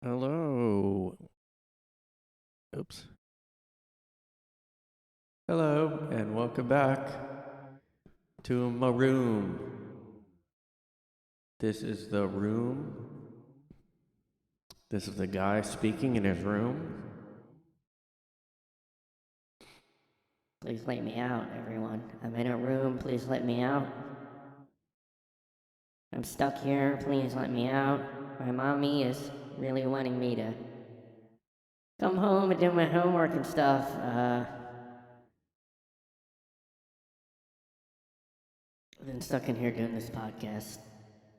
Hello. Oops. Hello, and welcome back to my room. This is the room. This is the guy speaking in his room. Please let me out, everyone. I'm in a room. Please let me out. I'm stuck here. Please let me out. My mommy is really wanting me to come home and do my homework and stuff. I've been stuck in here doing this podcast,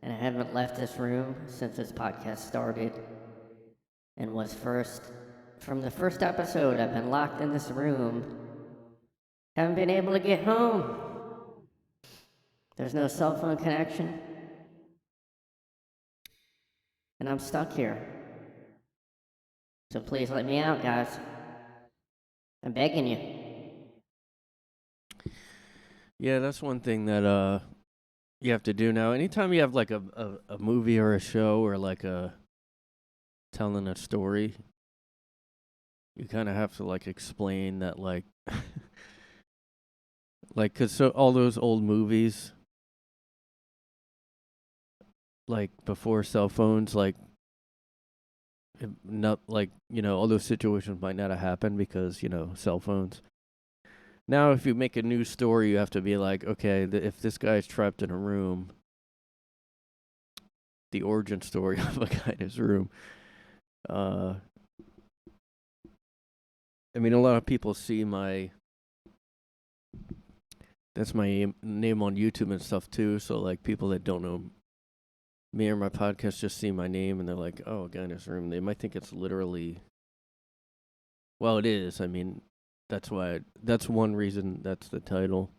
and I haven't left this room since this podcast started and was first. From the first episode, I've been locked in this room. Haven't been able to get home. There's no cell phone connection, and I'm stuck here. So please let me out, guys. I'm begging you. Yeah, that's one thing that you have to do now. Anytime you have like a movie or a show or like a telling a story, you kind of have to like explain that like cuz so all those old movies like before cell phones like not like, all those situations might not have happened because, cell phones. Now, if you make a new story, you have to be like, okay, if this guy's trapped in a room, the origin story of a guy in his room. Uh, I mean, a lot of people see that's my name on YouTube and stuff too. So, like, people that don't know me or my podcast just see my name and they're like, oh, a guy in his room. They might think it's literally, well, it is. I mean, that's one reason that's the title.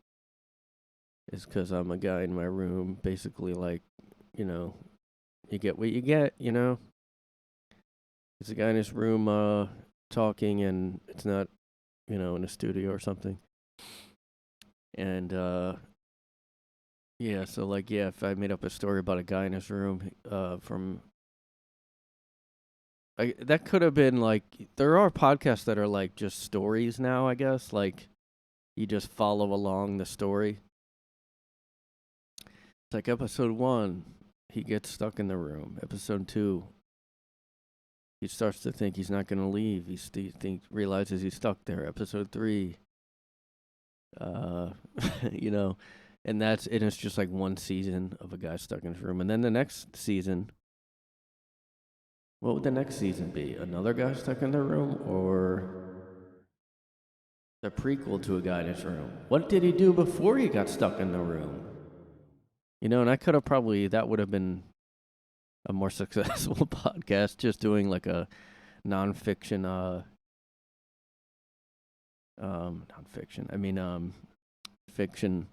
Is because I'm a guy in my room, basically, like, you get what you get, It's a guy in his room talking, and it's not, in a studio or something. And, yeah, so, like, yeah, if I made up a story about a guy in his room that could have been, like, there are podcasts that are, like, just stories now, I guess. Like, you just follow along the story. It's like episode 1, he gets stuck in the room. Episode 2, he starts to think he's not going to leave. Realizes he's stuck there. Episode 3, you know, and it's just like one season of a guy stuck in his room. And then the next season, what would the next season be? Another guy stuck in their room, or the prequel to a guy in his room? What did he do before he got stuck in the room? And that would have been a more successful podcast, just doing like a nonfiction, nonfiction. I mean, fiction,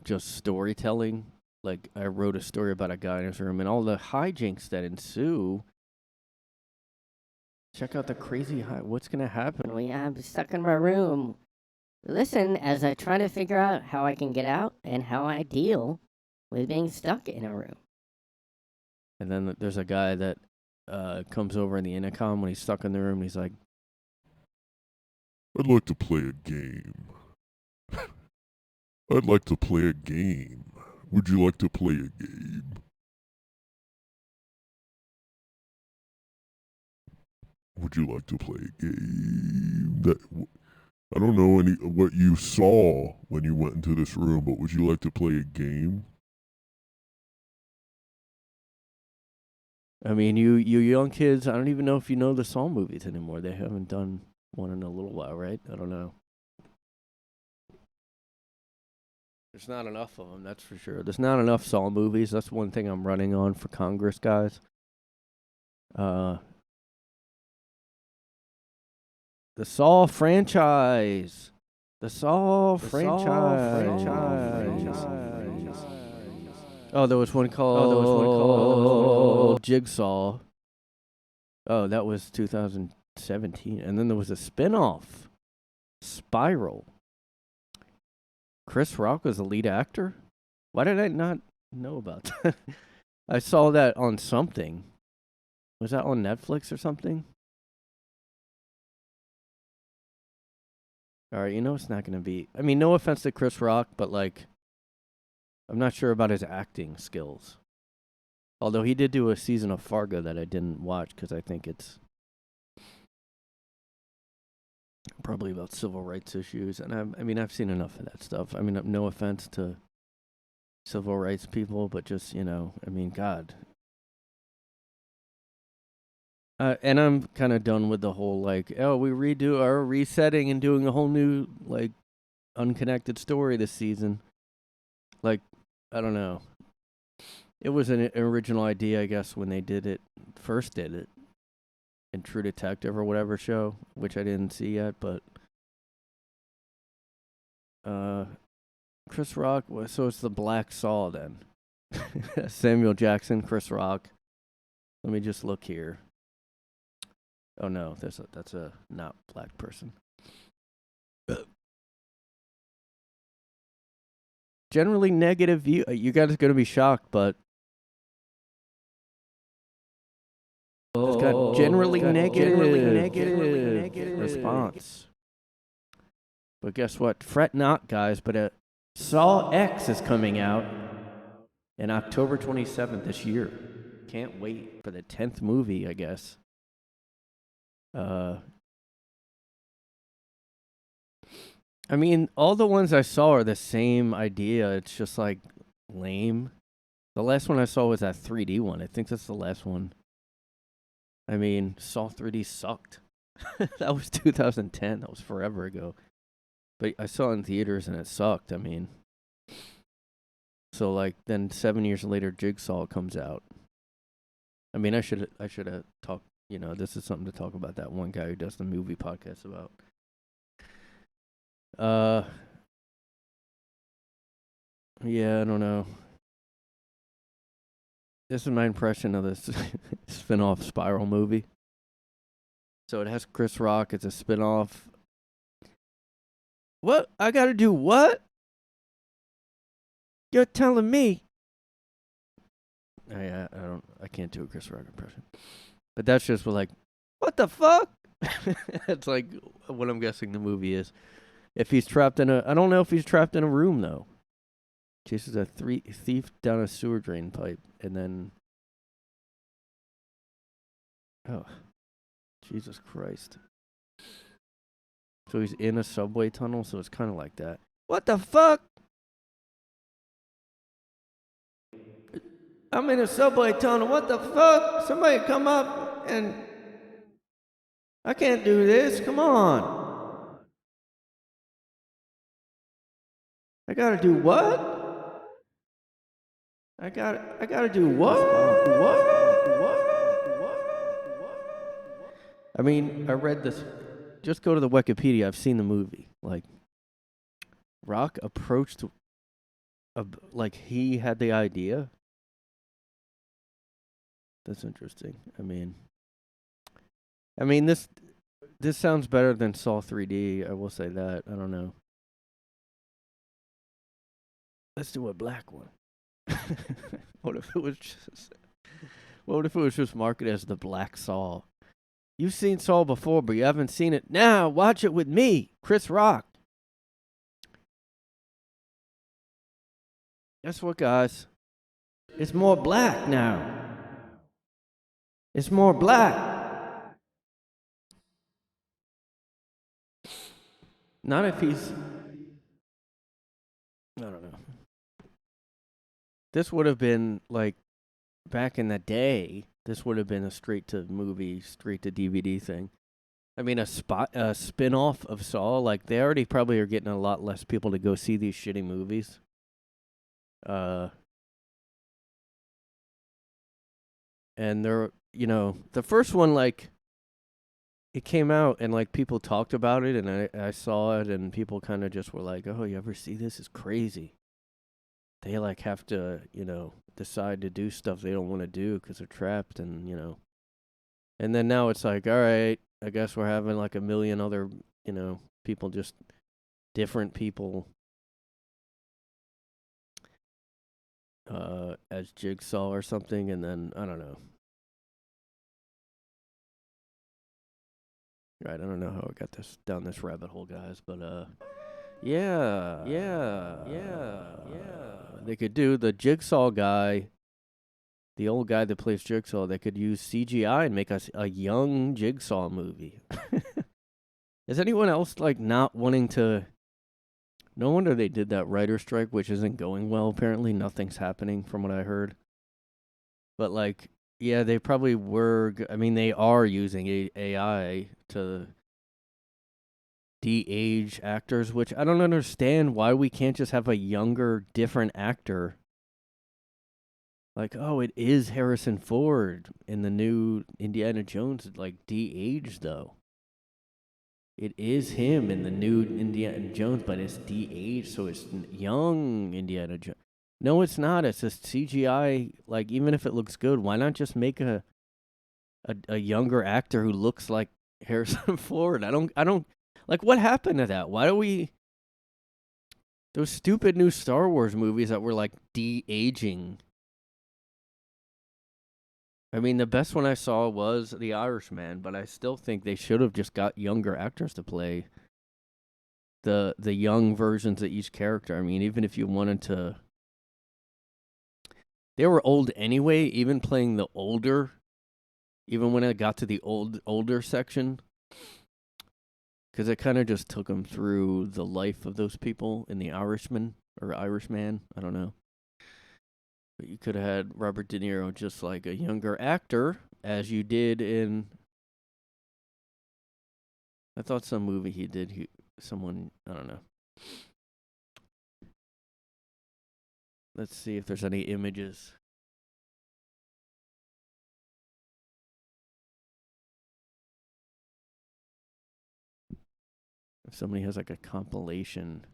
just storytelling. Like, I wrote a story about a guy in his room and all the hijinks that ensue. Check out the crazy what's gonna happen. I'm stuck in my room. Listen as I try to figure out how I can get out and how I deal with being stuck in a room. And then there's a guy that comes over in the intercom when he's stuck in the room. And he's like, I'd like to play a game. I'd like to play a game. Would you like to play a game? Would you like to play a game? I don't know what you saw when you went into this room, but would you like to play a game? I mean, you young kids, I don't even know if you know the Saw movies anymore. They haven't done one in a little while, right? I don't know. There's not enough of them, that's for sure. There's not enough Saw movies. That's one thing I'm running on for Congress, guys. The Saw franchise. The Saw franchise. Oh, there was one called Jigsaw. Oh, that was 2017. And then there was a spin-off, Spiral. Chris Rock was the lead actor? Why did I not know about that? I saw that on something. Was that on Netflix or something? All right, it's not going to be. I mean, no offense to Chris Rock, but like, I'm not sure about his acting skills. Although he did do a season of Fargo that I didn't watch because I think it's probably about civil rights issues. And I've seen enough of that stuff. I mean, no offense to civil rights people, but just, God. And I'm kind of done with the whole, like, we are resetting and doing a whole new, like, unconnected story this season. Like, I don't know. It was an original idea, I guess, when they first did it in True Detective or whatever show, which I didn't see yet, but Chris Rock, so it's the Black Saw then. Samuel Jackson, Chris Rock. Let me just look here. Oh no, that's a not black person. Generally negative view. You guys are gonna be shocked, but it's got generally negative response. But guess what? Fret not, guys. But Saw X is coming out in October 27th this year. Can't wait for the 10th movie, I guess. I mean, all the ones I saw are the same idea. It's just like lame. The last one I saw was that 3D one. I think that's the last one. I mean, Saw 3D sucked. That was 2010. That was forever ago. But I saw it in theaters and it sucked. I mean, so like then 7 years later, Jigsaw comes out. I mean, I should have talked. This is something to talk about. That one guy who does the movie podcast about. Yeah, I don't know. This is my impression of this spin-off Spiral movie. So it has Chris Rock. It's a spin-off. What? I gotta do what? You're telling me. I can't do a Chris Rock impression. But that's just like, what the fuck? It's like what I'm guessing the movie is. If he's trapped in I don't know if he's trapped in a room though. Chases a thief down a sewer drain pipe and then. Oh, Jesus Christ. So he's in a subway tunnel, so it's kind of like that. What the fuck? I'm in a subway tunnel. What the fuck? Somebody come up and. I can't do this. Come on. I gotta do what? I gotta do what? I mean, I read this. Just go to the Wikipedia. I've seen the movie. Like, Rock approached, like he had the idea. That's interesting. I mean, this sounds better than Saw 3D. I will say that. I don't know. Let's do a black one. What if it was just marketed as the Black Saw? You've seen Saw before, but you haven't seen it. Now watch it with me, Chris Rock. Guess what, guys? It's more black now. It's more black. Not if he's. I don't know. This would have been like back in the day. This would have been a straight to movie, straight to DVD thing. I mean, a spin-off of Saw. Like they already probably are getting a lot less people to go see these shitty movies. And they're, the first one, like, it came out and, like, people talked about it, and I saw it, and people kind of just were like, oh, you ever see this? It's crazy. They, like, have to, decide to do stuff they don't want to do because they're trapped, and, And then now it's like, all right, I guess we're having, like, a million other, people, just different people as Jigsaw or something, and then, I don't know. Right, I don't know how I got this down this rabbit hole, guys, but yeah. They could do the Jigsaw guy, the old guy that plays Jigsaw. They could use CGI and make us a young Jigsaw movie. Is anyone else like not wanting to? No wonder they did that writer strike, which isn't going well. Apparently, nothing's happening from what I heard. But like, yeah, they probably were. I mean, they are using AI to de-age actors, which I don't understand why we can't just have a younger, different actor. Like, oh, it is Harrison Ford in the new Indiana Jones, like de-aged though. It is him in the new Indiana Jones, but it's de-aged, so it's young Indiana Jones. No, it's not. It's just CGI. Like, even if it looks good, why not just make a younger actor who looks like Harrison Ford? I don't like, what happened to that? Why do we those stupid new Star Wars movies that were like de-aging? I mean, the best one I saw was The Irishman, but I still think they should have just got younger actors to play the young versions of each character. I mean, even if you wanted to, they were old anyway. Even playing the older, even when it got to the older section, because it kind of just took them through the life of those people in The Irishman or Irishman. I don't know. But you could have had Robert De Niro just like a younger actor, as you did in. I thought some movie he did. Someone, I don't know. Let's see if there's any images. If somebody has like a compilation,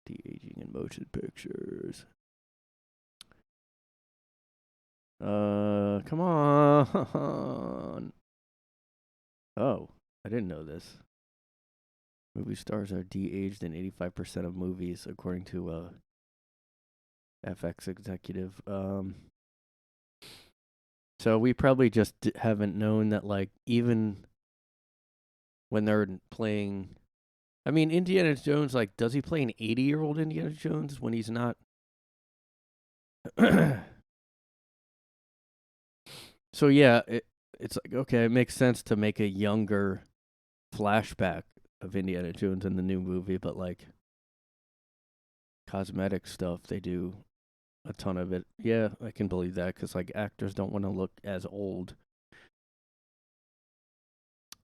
de-aging in motion pictures. Come on. Oh, I didn't know this. Movie stars are de-aged in 85% of movies, according to FX executive. So we probably just haven't known that, like, even when they're playing. I mean, Indiana Jones, like, does he play an 80-year-old Indiana Jones when he's not? So yeah, it's like, okay, it makes sense to make a younger flashback of Indiana Jones in the new movie, but like cosmetic stuff, they do a ton of it. Yeah, I can believe that, because like actors don't want to look as old.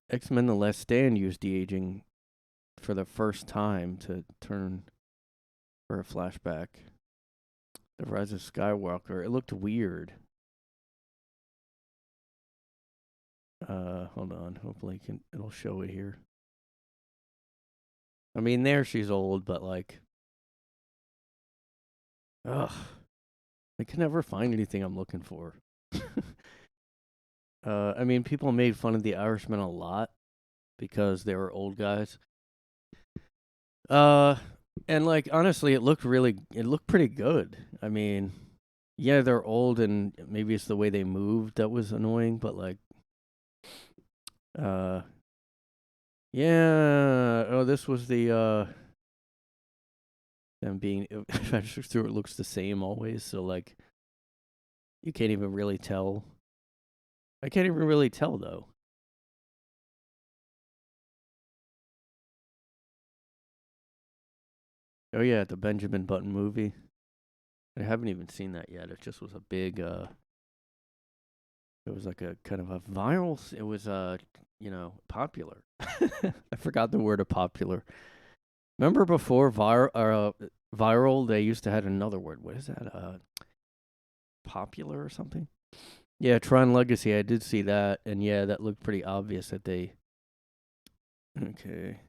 X-Men: The Last Stand used de-aging for the first time to turn for a flashback. The Rise of Skywalker, it looked weird. Hold on. Hopefully it'll show it here. I mean, there she's old, but like, ugh, I can never find anything I'm looking for. I mean, people made fun of the Irishmen a lot because they were old guys. And like, honestly, it looked pretty good. I mean, yeah, they're old, and maybe it's the way they moved that was annoying, but like, yeah. Oh, this was the them being Patrick Stewart looks the same always, so like, you can't even really tell. I can't even really tell though. Oh yeah, the Benjamin Button movie. I haven't even seen that yet. It just was a big it was like a kind of a viral. It was popular. I forgot the word of popular. Remember before viral, they used to have another word. What is that? Popular or something? Yeah, Tron Legacy. I did see that, and yeah, that looked pretty obvious that they. Okay.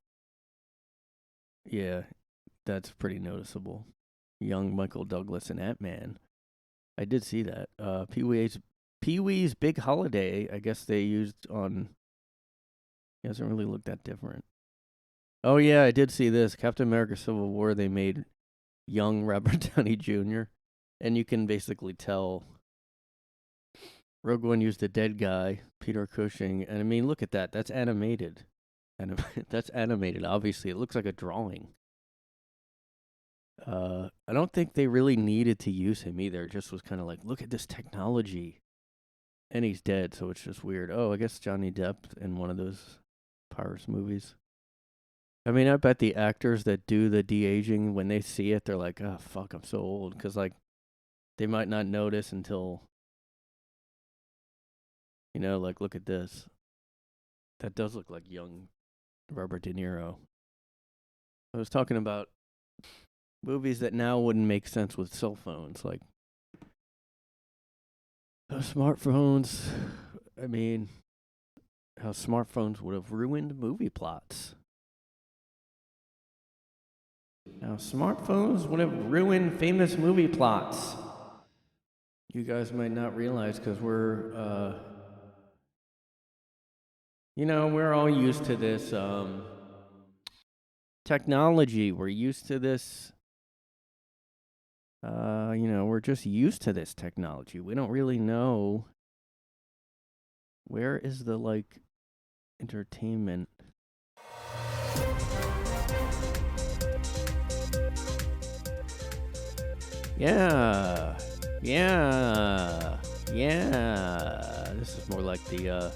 Yeah, that's pretty noticeable. Young Michael Douglas and Ant-Man. I did see that. Pee-wee's Big Holiday, I guess they used on. It doesn't really look that different. Oh yeah, I did see this. Captain America Civil War, they made young Robert Downey Jr. And you can basically tell Rogue One used a dead guy, Peter Cushing, and I mean, look at that. That's animated. That's animated. Obviously, it looks like a drawing. I don't think they really needed to use him either. It just was kind of like, look at this technology. And he's dead, so it's just weird. Oh, I guess Johnny Depp in one of those Pirates movies. I mean, I bet the actors that do the de-aging, when they see it, they're like, oh, fuck, I'm so old. Because, like, they might not notice until, you know, like, look at this. That does look like young Robert De Niro. I was talking about movies that now wouldn't make sense with cell phones. Like, smartphones, I mean, how smartphones would have ruined movie plots. Now, smartphones would have ruined famous movie plots. You guys might not realize because we're, you know, we're all used to this technology. We're used to this, you know, we're just used to this technology. We don't really know where is the, like, entertainment. Yeah. This is more like the,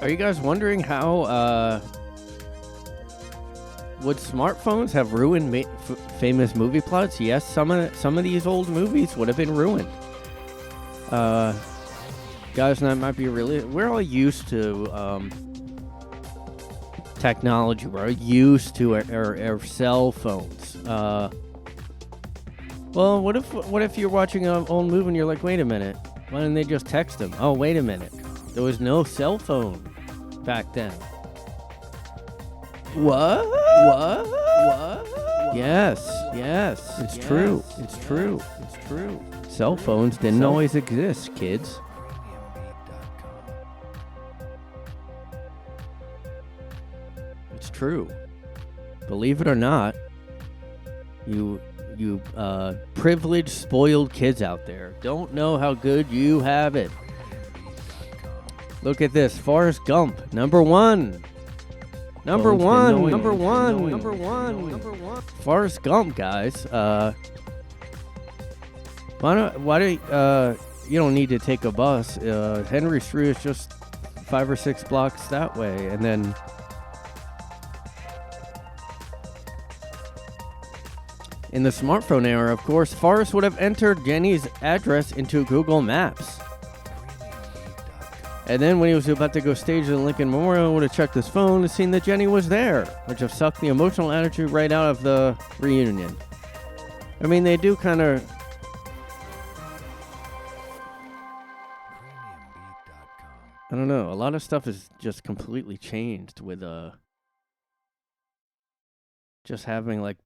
Are you guys wondering how, would smartphones have ruined famous movie plots? Yes, some of these old movies would have been ruined. Guys, that might be really... We're all used to, technology. We're used to our cell phones. Well, what if you're watching an old movie and you're like, wait a minute, why didn't they just text them? Oh, wait a minute, there was no cell phone back then. What? Yes, it's true. Cell phones didn't always exist, kids. It's true. Believe it or not, you privileged, spoiled kids out there don't know how good you have it. Look at this, Forrest Gump, number one. Forrest Gump, guys. Why do you don't need to take a bus? Henry Street is just 5 or 6 blocks that way, and then in the smartphone era, of course, Forrest would have entered Jenny's address into Google Maps. And then when he was about to go stage the Lincoln Memorial, would have checked his phone and seen that Jenny was there, which have sucked the emotional attitude right out of the reunion. I mean, they do kind of... I don't know. A lot of stuff is just completely changed with just having, like,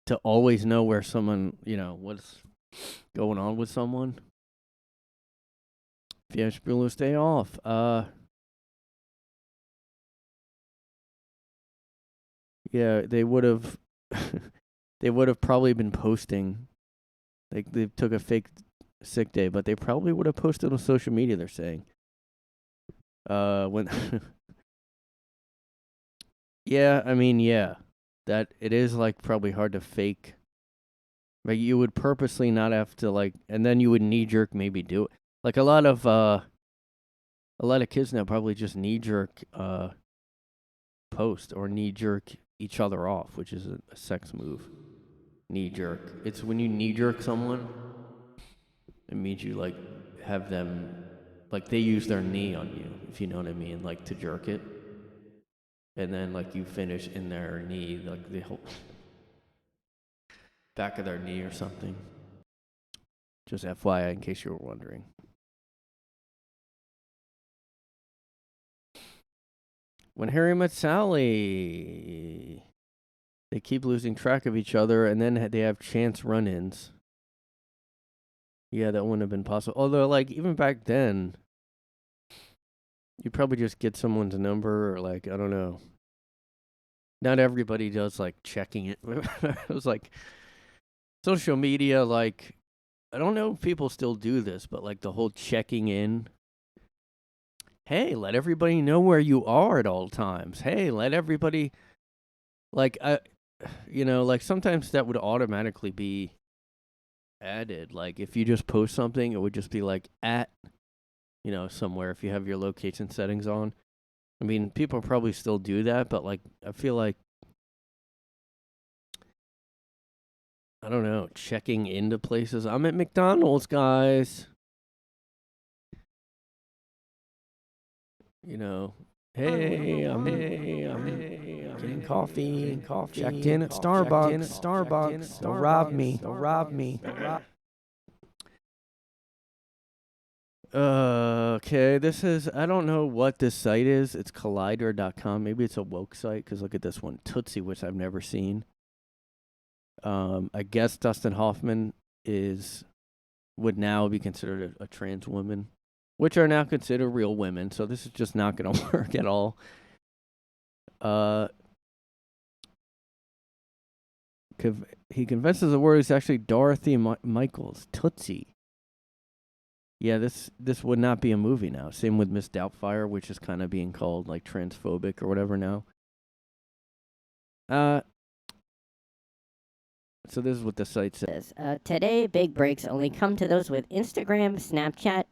to always know where someone, you know, what's going on with someone. If you have Spruce, stay off. Yeah, they would have probably been posting. They took a fake sick day, but they probably would have posted on social media, they're saying. When Yeah, I mean, yeah. That it is, like, probably hard to fake. Like, you would purposely not have to, like, and then you would knee-jerk maybe do it. Like, a lot of kids now probably just knee-jerk post or knee-jerk each other off, which is a sex move. Knee-jerk. It's when you knee-jerk someone, it means you, like, have them, like, they use their knee on you, if you know what I mean, like, to jerk it. And then, like, you finish in their knee, like, the whole back of their knee or something. Just FYI, in case you were wondering. When Harry met Sally, they keep losing track of each other, and then they have chance run-ins. Yeah, that wouldn't have been possible. Although, like, even back then, you'd probably just get someone's number, or, like, I don't know. Not everybody does, like, checking it. It was like, social media, like, I don't know if people still do this, but like the whole checking in. Hey, let everybody know where you are at all times. Hey, let everybody, like, like sometimes that would automatically be added. Like if you just post something, it would just be like at, somewhere if you have your location settings on. I mean, people probably still do that, but like, I feel like, I don't know, checking into places. I'm at McDonald's, guys. Hey, I'm getting coffee. Checked in at Starbucks. Don't rob me. Okay, this is, I don't know what this site is. It's collider.com. Maybe it's a woke site, because look at this one. Tootsie, which I've never seen. I guess Dustin Hoffman would now be considered a trans woman, which are now considered real women. So this is just not going to work at all. He confesses the word is actually Dorothy Michaels, Tootsie. Yeah, this would not be a movie now. Same with Miss Doubtfire, which is kind of being called like transphobic or whatever now. So this is what the site says. Today, big breaks only come to those with Instagram, Snapchat,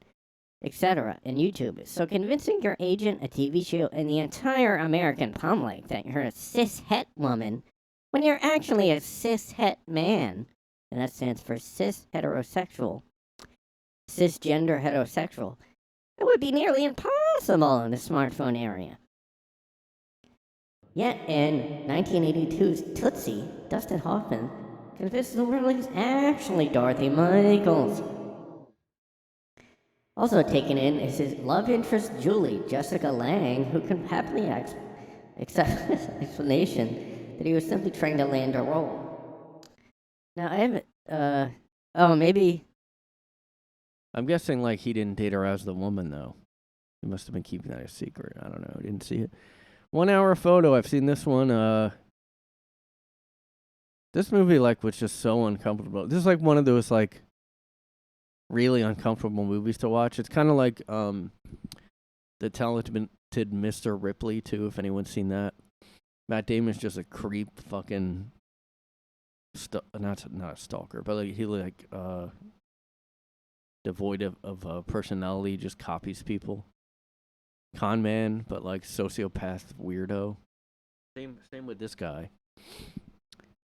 etc., and YouTube. So convincing your agent, a TV show, and the entire American public that you're a cis-het woman when you're actually a cis-het man, and that stands for cis-heterosexual, cisgender heterosexual, it would be nearly impossible in the smartphone area. Yet in 1982's Tootsie, Dustin Hoffman confesses the world is actually Dorothy Michaels. Also taken in is his love interest Julie, Jessica Lange, who can happily accept his explanation that he was simply trying to land a role. Now I haven't, maybe. I'm guessing like he didn't date her as the woman though. He must have been keeping that a secret. I don't know. I didn't see it. 1 hour photo. I've seen this one. This movie like was just so uncomfortable. This is like one of those like really uncomfortable movies to watch. It's kind of like the talented Mr. Ripley too. If anyone's seen that, Matt Damon's just a creep, fucking not a stalker, but like he like devoid of personality, just copies people. Con man, but like sociopath weirdo. Same with this guy.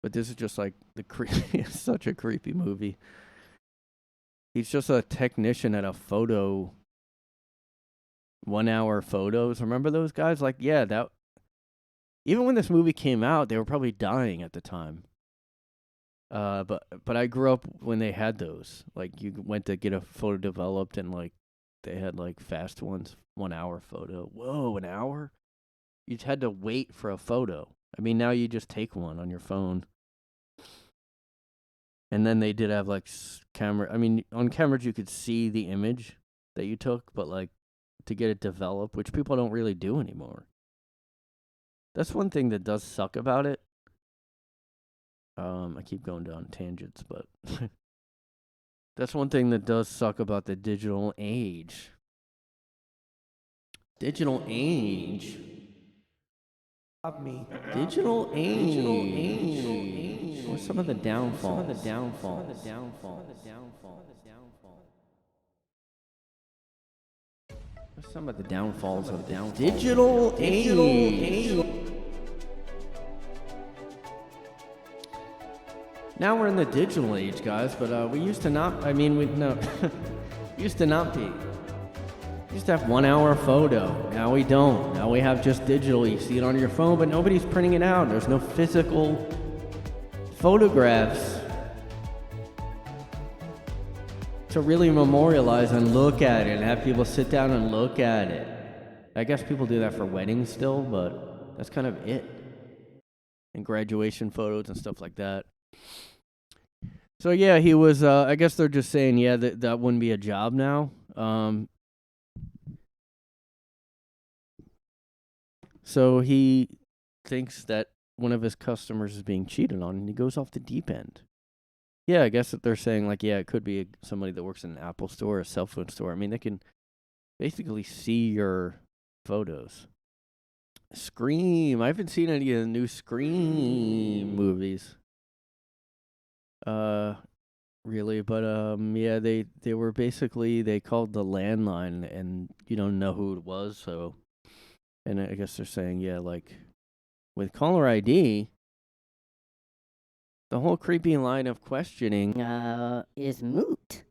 But this is just like it's such a creepy movie. He's just a technician at a 1 hour photos. Remember those guys? Like, yeah, that. Even when this movie came out, they were probably dying at the time. But I grew up when they had those. Like, you went to get a photo developed, and like they had like fast ones, 1 hour photo. Whoa, an hour? You had to wait for a photo. I mean, now you just take one on your phone. And then they did have like camera. I mean, on cameras you could see the image that you took, but like to get it developed, which people don't really do anymore. That's one thing that does suck about it. I keep going down tangents, but that's one thing that does suck about the digital age. Digital age. Digital age. What's some of the downfalls? What's some of the downfalls of the digital age? Now we're in the digital age, guys, but we used to not. I mean, used to not be. We used to have 1 hour photo. Now we don't. Now we have just digital. You see it on your phone, but nobody's printing it out. There's no physical photographs to really memorialize and look at it and have people sit down and look at it. I guess people do that for weddings still, but that's kind of it. And graduation photos and stuff like that. So yeah, he was, I guess they're just saying, yeah, that wouldn't be a job now. So he thinks that one of his customers is being cheated on, and he goes off the deep end. Yeah, I guess that they're saying like, yeah, it could be somebody that works in an Apple store or a cell phone store. I mean, they can basically see your photos. Scream. I haven't seen any of the new Scream movies. Really, but yeah, they were basically they called the landline and you don't know who it was, so and I guess they're saying, yeah, like with caller ID, the whole creepy line of questioning. Is moot.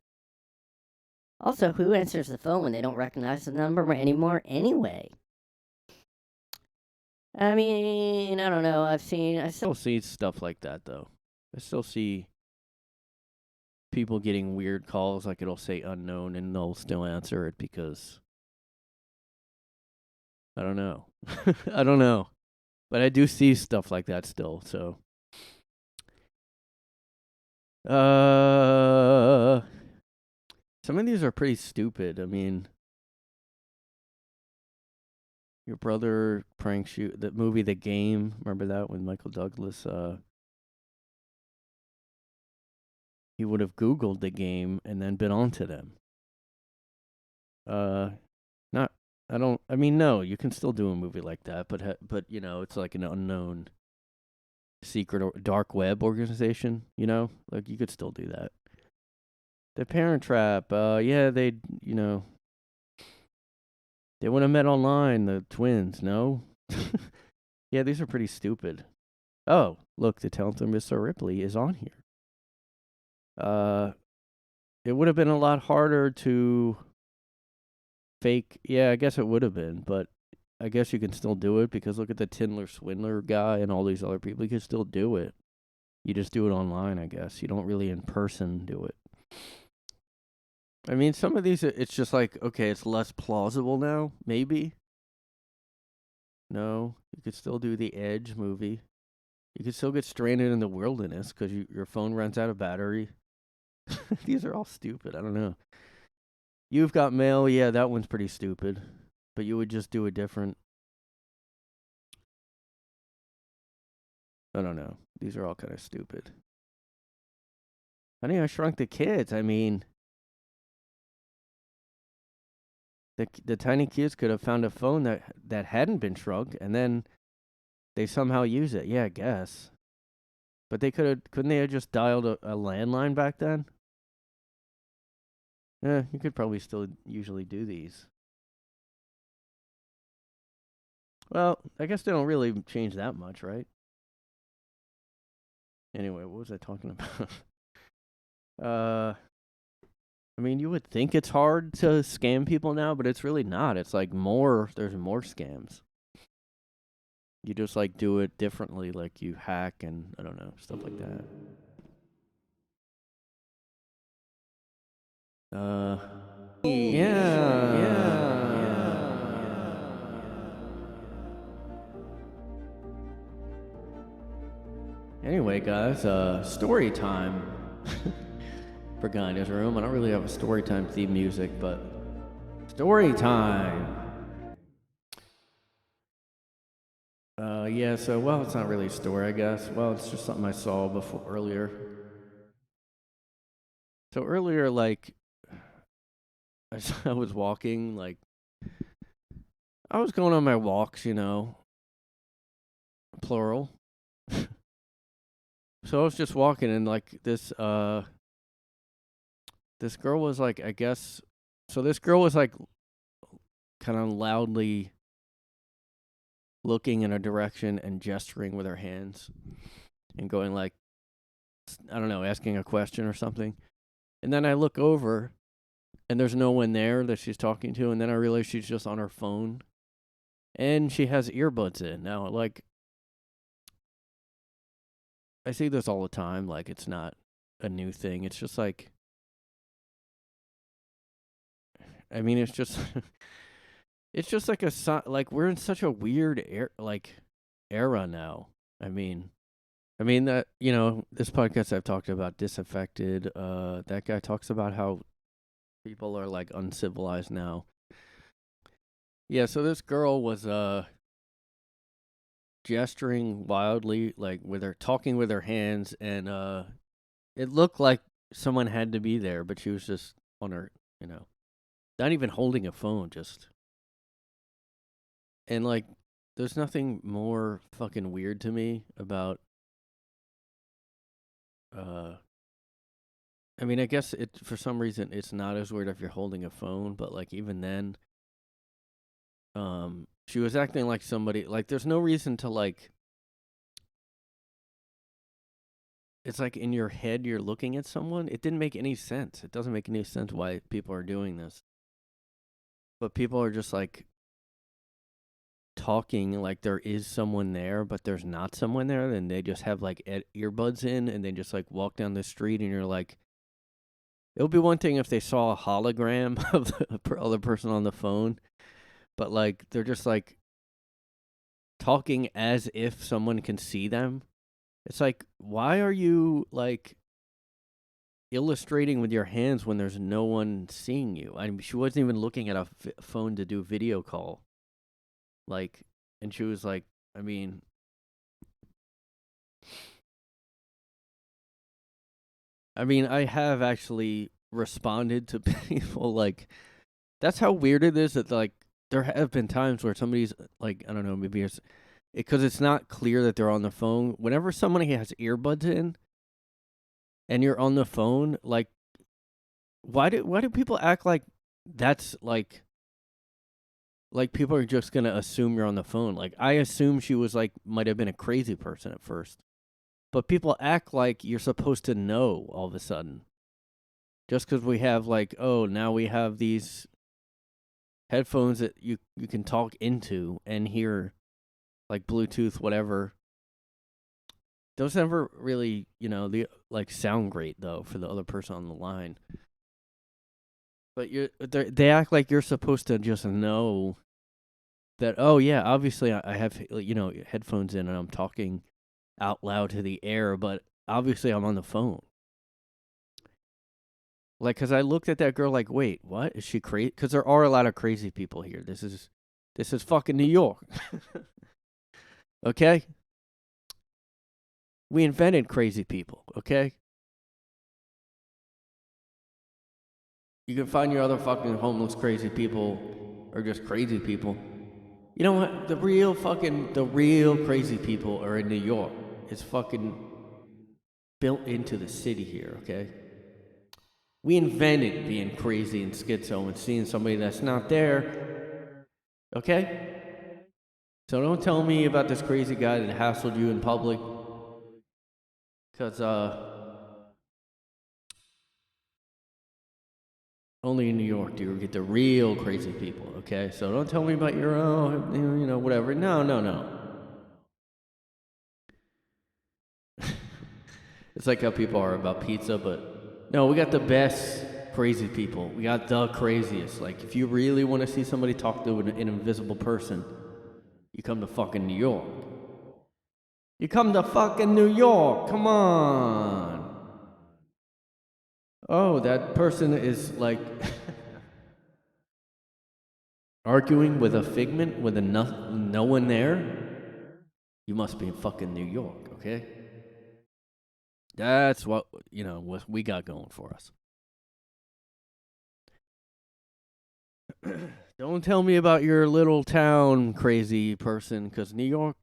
Also, who answers the phone when they don't recognize the number anymore anyway? I mean, I don't know. I still see stuff like that though. I still see people getting weird calls, like it'll say unknown and they'll still answer it because I don't know. I don't know. But I do see stuff like that still, so some of these are pretty stupid. I mean, your brother pranks you. The movie The Game, remember that with Michael Douglas? He would have Googled The Game and then been on to them. Not. I don't. I mean, no. You can still do a movie like that, but you know, it's like an unknown secret or dark web organization. You know, like you could still do that. The Parent Trap. Yeah, they. You know, they would have met online. The twins. No. Yeah, these are pretty stupid. Oh, look, the talented Mr. Ripley is on here. It would have been a lot harder to fake. Yeah, I guess it would have been, but I guess you can still do it because look at the Tindler Swindler guy and all these other people. You can still do it. You just do it online, I guess. You don't really in person do it. I mean, some of these, it's just like, okay, it's less plausible now, maybe. No, you could still do the Edge movie. You could still get stranded in the wilderness because your phone runs out of battery. These are all stupid. I don't know. You've Got Mail. Yeah, that one's pretty stupid. But you would just do a different. I don't know. These are all kind of stupid. Honey, I Shrunk the Kids. I mean, the tiny kids could have found a phone that hadn't been shrunk, and then they somehow use it. Yeah, I guess. But couldn't they have just dialed a landline back then? Yeah, you could probably still usually do these. Well, I guess they don't really change that much, right? Anyway, what was I talking about? I mean, you would think it's hard to scam people now, but it's really not. It's like there's more scams. You just like do it differently, like you hack and I don't know, stuff like that. Yeah. Anyway, guys, story time. For Guy in His Room. I don't really have a story time theme music, but story time. Yeah, so, well, it's not really a story, I guess. Well, it's just something I saw earlier. So earlier, like, I was walking, like, I was going on my walks, you know, plural. So I was just walking, and, like, this girl was, like, I guess, so this girl was, like, kind of loudly looking in a direction and gesturing with her hands and going, like, I don't know, asking a question or something. And then I look over and there's no one there that she's talking to. And then I realize she's just on her phone and she has earbuds in. Now, like, I see this all the time. Like, it's not a new thing. It's just like, I mean, it's just, it's just like like we're in such a weird era now. I mean that, you know, this podcast I've talked about Disaffected. That guy talks about how people are like uncivilized now. Yeah, so this girl was gesturing wildly, like talking with her hands, and It looked like someone had to be there, but she was just on her, not even holding a phone, just. And, like, there's nothing more fucking weird to me about, I mean, I guess for some reason, it's not as weird if you're holding a phone, but, like, even then, she was acting like somebody, like, there's no reason to, like, it's like in your head you're looking at someone. It didn't make any sense. It doesn't make any sense why people are doing this. But people are just, like, talking like there is someone there, but there's not someone there. And they just have, like, earbuds in, and they just, like, walk down the street, and you're like, it would be one thing if they saw a hologram of the other person on the phone. But, like, they're just, like, talking as if someone can see them. It's like, why are you, like, illustrating with your hands when there's no one seeing you? I mean, she wasn't even looking at a phone to do a video call. Like, and she was like, I mean, I have actually responded to people, like, that's how weird it is that, like, there have been times where somebody's, like, I don't know, maybe it's because it's not clear that they're on the phone. Whenever somebody has earbuds in and you're on the phone, like, why do people act like that's, like people are just gonna assume you're on the phone? Like, I assume she was, like, might have been a crazy person at first, but people act like you're supposed to know all of a sudden just because we have, like, oh, now we have these headphones that you can talk into and hear, like, Bluetooth, whatever. Those never really, they, like, sound great though for the other person on the line. But they act like you're supposed to just know that, oh yeah, obviously I have, headphones in and I'm talking out loud to the air, but obviously I'm on the phone. Like, because I looked at that girl like, wait, what? Is she crazy? Because there are a lot of crazy people here. This is fucking New York. Okay? We invented crazy people, okay? You can find your other fucking homeless crazy people or just crazy people. You know what? The real crazy people are in New York. It's fucking built into the city here, okay? We invented being crazy and schizo and seeing somebody that's not there, okay? So don't tell me about this crazy guy that hassled you in public, because only in New York do you get the real crazy people, okay? So don't tell me about your own, whatever. No. It's like how people are about pizza, but no, we got the best crazy people. We got the craziest. Like, if you really want to see somebody talk to an invisible person, you come to fucking New York. You come to fucking New York. Come on. Oh, that person is, like, arguing with a figment with no one there. You must be in fucking New York, okay? That's what we got going for us. Don't tell me about your little town crazy person, because New York,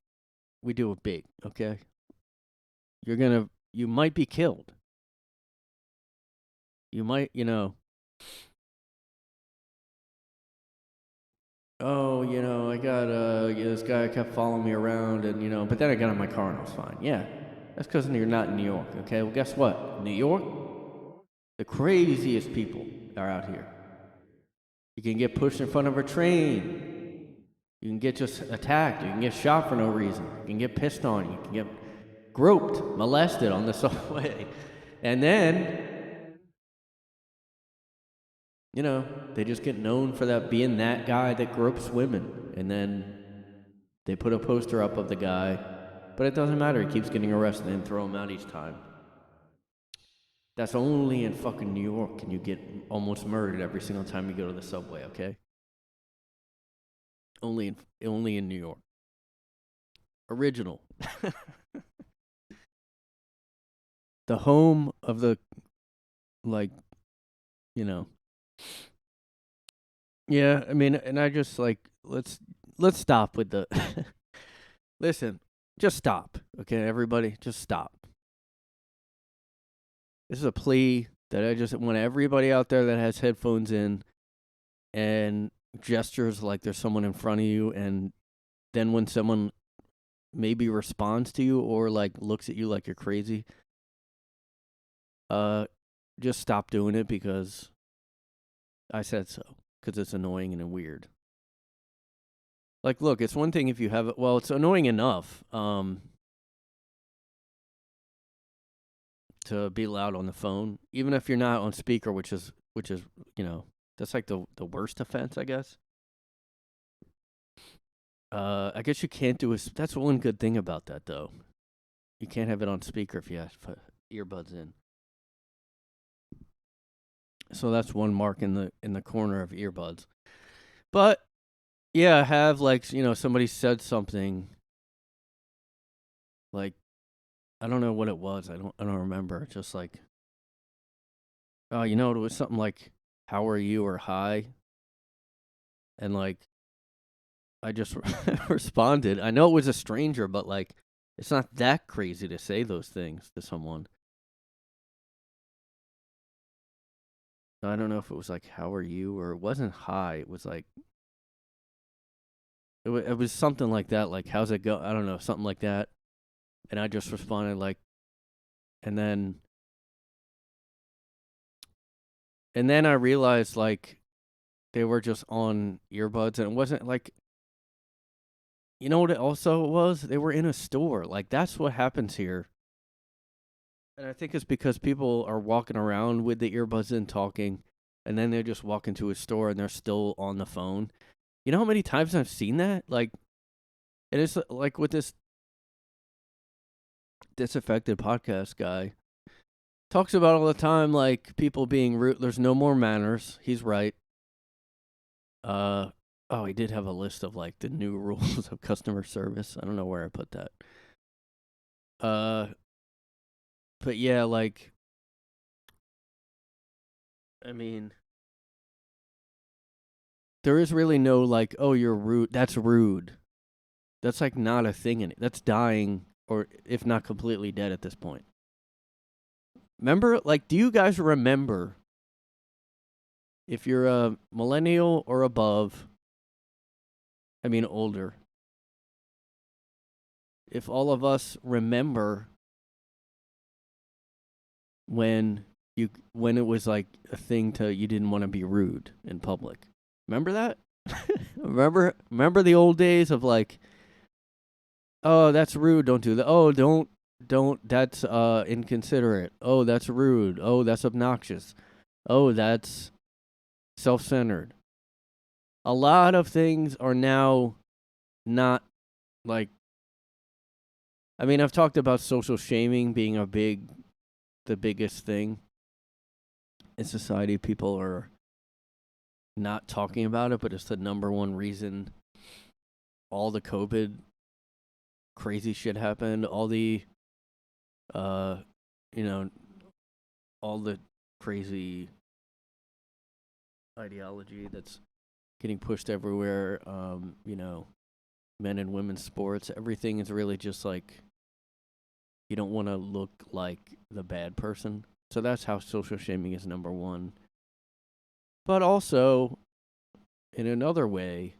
we do it big, okay? You might be killed. You might, oh, I got, this guy kept following me around, and, but then I got in my car and I was fine. Yeah, that's because you're not in New York, okay? Well, guess what? New York, the craziest people are out here. You can get pushed in front of a train. You can get just attacked. You can get shot for no reason. You can get pissed on. You can get groped, molested on the subway. And then, they just get known for that being that guy that gropes women. And then they put a poster up of the guy. But it doesn't matter. He keeps getting arrested and throw him out each time. That's only in fucking New York can you get almost murdered every single time you go to the subway, okay? Only in New York. Original. the home of the, like, you know. Yeah, I mean, and I just like, let's stop with the listen, just stop, okay, everybody, just stop. This is a plea that I just want everybody out there that has headphones in and gestures like there's someone in front of you, and then when someone maybe responds to you or like looks at you like you're crazy, just stop doing it because I said so, because it's annoying and weird. Like, look, it's one thing if you have it. Well, it's annoying enough to be loud on the phone, even if you're not on speaker, which is that's like the worst offense, I guess. I guess you can't do that's one good thing about that, though. You can't have it on speaker if you have to put earbuds in. So that's one mark in the corner of earbuds. But yeah, have like somebody said something like, I don't know what it was. I don't remember. Just like, oh, it was something like, "How are you?" or "Hi," and like, I just responded. I know it was a stranger, but like, it's not that crazy to say those things to someone. I don't know if it was like, "How are you?" or it wasn't "Hi." It was like, it was something like that. Like, "How's it go?" I don't know, something like that. And I just responded like, and then I realized like they were just on earbuds, and it wasn't like, you know what it also was? They were in a store. Like, that's what happens here. And I think it's because people are walking around with the earbuds in talking, and then they just walk into a store and they're still on the phone. You know how many times I've seen that? Like, and it's like with this disaffected podcast guy, talks about all the time, like, people being rude. There's no more manners. He's right. Oh, he did have a list of like the new rules of customer service. I don't know where I put that. But yeah, like, I mean, there is really no like, "Oh, you're rude." That's rude. That's like not a thing in it. That's dying, or if not completely dead at this point. Remember, like, do you guys remember, if you're a millennial or above, I mean older, if all of us remember when it was like a thing to, you didn't want to be rude in public. Remember that? remember the old days of like, "Oh, that's rude, don't do that. Oh, don't, that's inconsiderate. Oh, that's rude. Oh, that's obnoxious. Oh, that's self-centered." A lot of things are now not like, I mean, I've talked about social shaming being the biggest thing in society. People are not talking about it, but it's the number one reason all the COVID crazy shit happened. All the, all the crazy ideology that's getting pushed everywhere. Men and women's sports. Everything is really just like, you don't want to look like the bad person. So that's how social shaming is number one. But also, in another way,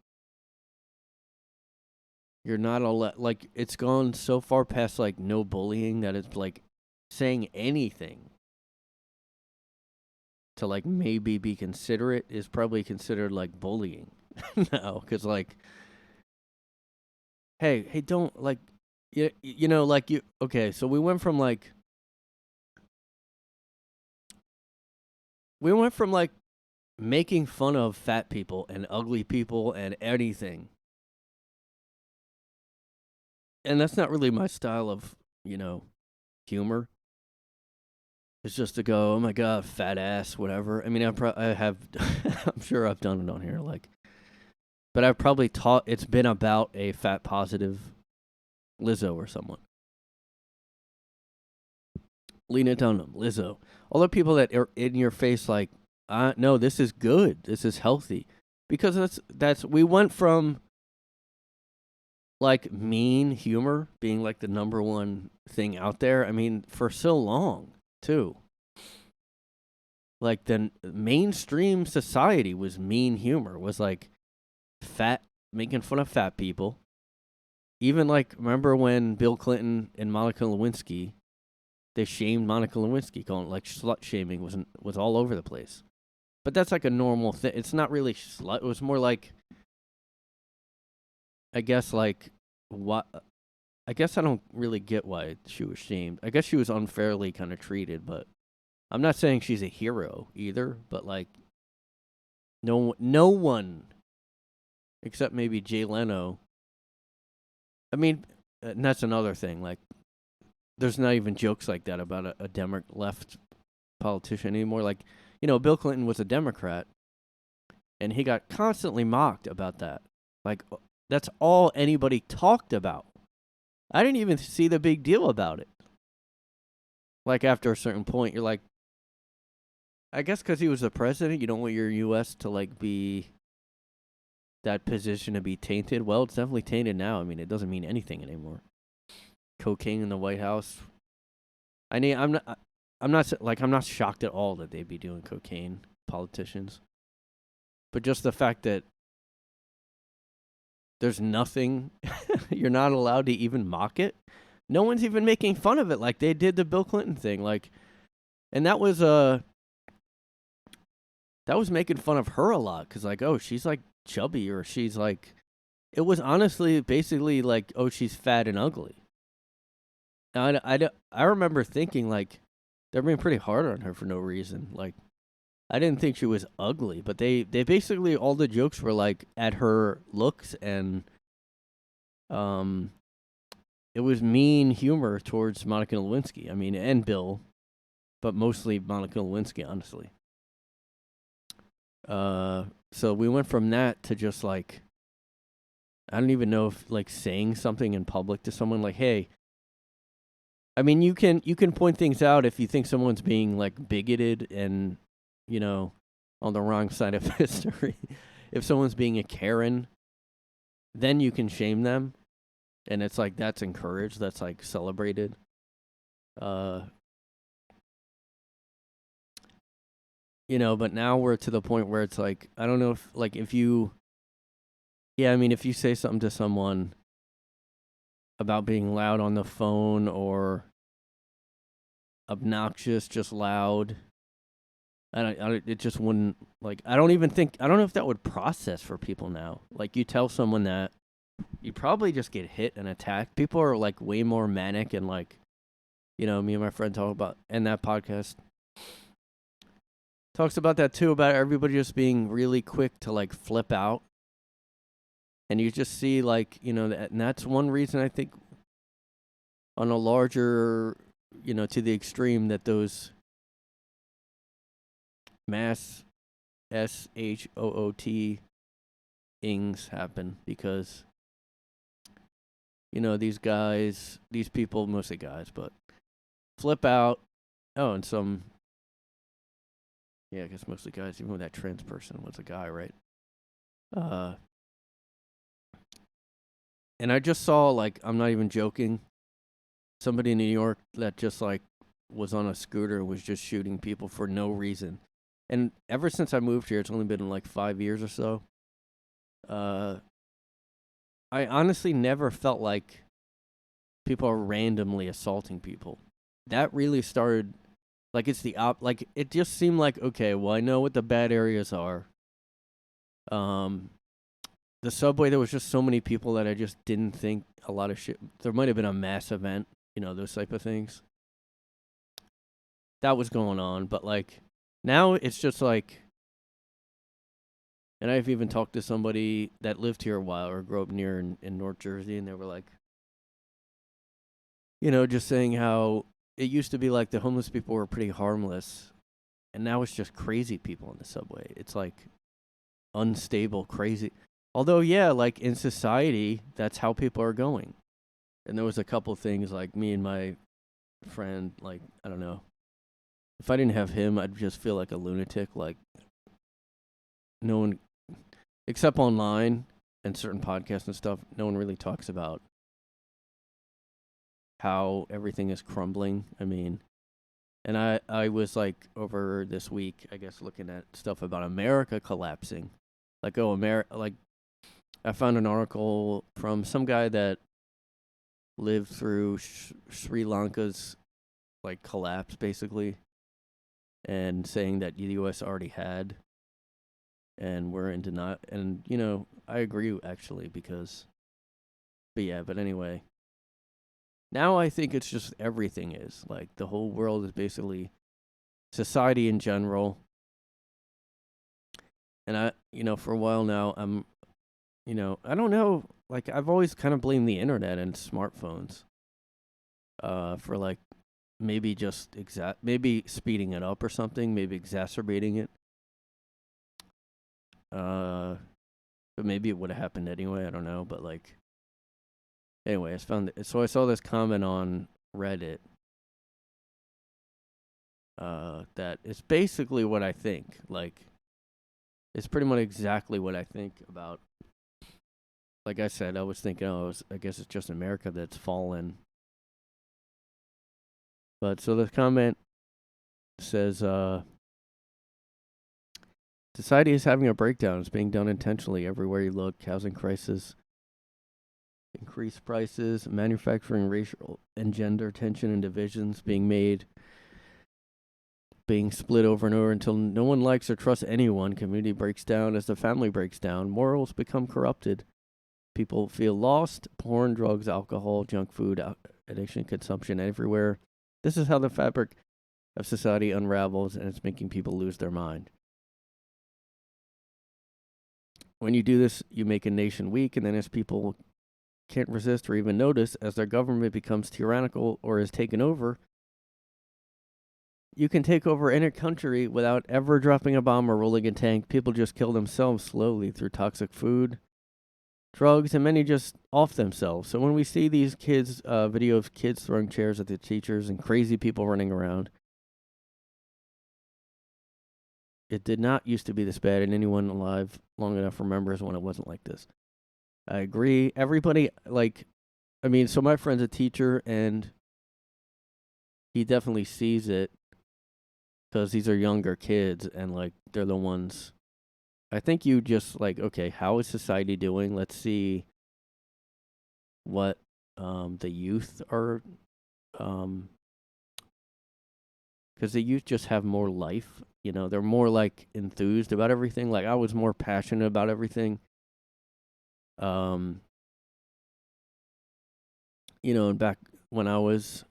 you're not like, it's gone so far past like no bullying that it's like saying anything to like maybe be considerate is probably considered like bullying now, because like, hey, don't like, like, you, okay, so we went from like making fun of fat people and ugly people and anything, and that's not really my style of humor. It's just to go, "Oh my god, fat ass," whatever. I mean, I have, I'm sure I've done it on here, like, but I've probably it's been about a fat positive Lizzo or someone. Lena Dunham, Lizzo, all the people that are in your face like, no, this is good, this is healthy, because that's we went from like mean humor being like the number one thing out there. I mean, for so long too. Like the mainstream society was mean humor, was like fat, making fun of fat people. Even like, remember when Bill Clinton and Monica Lewinsky, they shamed Monica Lewinsky, calling it like slut shaming was all over the place. But that's like a normal thing. It's not really slut. It was more like, I guess like what. I guess I don't really get why she was shamed. I guess she was unfairly kind of treated, but I'm not saying she's a hero either. But like, no one except maybe Jay Leno. I mean, and that's another thing. Like, there's not even jokes like that about a left politician anymore. Like, Bill Clinton was a Democrat, and he got constantly mocked about that. Like, that's all anybody talked about. I didn't even see the big deal about it. Like, after a certain point, you're like, I guess because he was the president, you don't want your U.S. to, like, be that position to be tainted. Well, it's definitely tainted now. I mean, it doesn't mean anything anymore. Cocaine in the White House. I'm not shocked at all that they'd be doing cocaine, politicians. But just the fact that there's nothing, you're not allowed to even mock it. No one's even making fun of it like they did the Bill Clinton thing. Like, and that was making fun of her a lot, because like, oh, she's like chubby, or she's like, it was honestly basically like, oh, she's fat and ugly. I remember thinking like, they're being pretty hard on her for no reason. Like, I didn't think she was ugly, but they basically, all the jokes were like at her looks, and it was mean humor towards Monica Lewinsky. I mean, and Bill, but mostly Monica Lewinsky, honestly. So we went from that to just like, I don't even know if like saying something in public to someone like, hey, I mean, you can point things out if you think someone's being like bigoted and, on the wrong side of history. If someone's being a Karen, then you can shame them. And it's like, that's encouraged. That's like celebrated. But now we're to the point where it's like, I don't know if you say something to someone about being loud on the phone or obnoxious, just loud, it just wouldn't, like, I don't know if that would process for people now. Like, you tell someone that, you probably just get hit and attacked. People are like way more manic, and like, me and my friend talk about, and that podcast talks about that too, about everybody just being really quick to like flip out. And you just see like, and that's one reason I think on a larger, to the extreme, that those mass SHOOT ings happen, because these people, mostly guys, but flip out. Oh, and some, I guess mostly guys, even when that trans person was a guy, right? And I just saw, like, I'm not even joking, somebody in New York that just like was on a scooter and was just shooting people for no reason. And ever since I moved here, it's only been like 5 years or so. I honestly never felt like people are randomly assaulting people. That really started, like, it's the like, it just seemed like, okay, well, I know what the bad areas are. The subway, there was just so many people that I just didn't think a lot of shit. There might have been a mass event, those type of things. That was going on, but like, now it's just like, and I've even talked to somebody that lived here a while or grew up near in North Jersey, and they were like, just saying how it used to be like the homeless people were pretty harmless, and now it's just crazy people in the subway. It's like unstable, crazy. Although, yeah, like in society, that's how people are going. And there was a couple things, like me and my friend, like, I don't know. If I didn't have him, I'd just feel like a lunatic. Like, no one, except online and certain podcasts and stuff, no one really talks about how everything is crumbling. I mean, and I was like over this week, I guess, looking at stuff about America collapsing. Like, like, I found an article from some guy that lived through Sri Lanka's like collapse, basically, and saying that the U.S. already had, and we're in denial. And I agree actually because, but anyway, now I think it's just everything is like the whole world is basically society in general. And for a while now, I don't know. Like, I've always kind of blamed the internet and smartphones, for like maybe just maybe speeding it up or something, maybe exacerbating it. But maybe it would have happened anyway. I don't know. But like, anyway, I saw this comment on Reddit, that it's basically what I think. Like, it's pretty much exactly what I think about. Like I said, I was thinking, I guess it's just America that's fallen. But so the comment says, society is having a breakdown. It's being done intentionally everywhere you look. Housing crisis, increased prices, manufacturing racial and gender tension and divisions being split over and over until no one likes or trusts anyone. Community breaks down as the family breaks down. Morals become corrupted. People feel lost. Porn, drugs, alcohol, junk food, addiction, consumption everywhere. This is how the fabric of society unravels, and it's making people lose their mind. When you do this, you make a nation weak, and then as people can't resist or even notice, as their government becomes tyrannical or is taken over, you can take over any country without ever dropping a bomb or rolling a tank. People just kill themselves slowly through toxic food, drugs, and many just off themselves. So when we see these kids, video of kids throwing chairs at the teachers and crazy people running around, it did not used to be this bad, and anyone alive long enough remembers when it wasn't like this. I agree. Everybody, so my friend's a teacher, and he definitely sees it because these are younger kids, and like they're the ones. I think you just like, okay, how is society doing? Let's see what the youth are, because the youth just have more life. They're more like enthused about everything. Like, I was more passionate about everything. And back when I was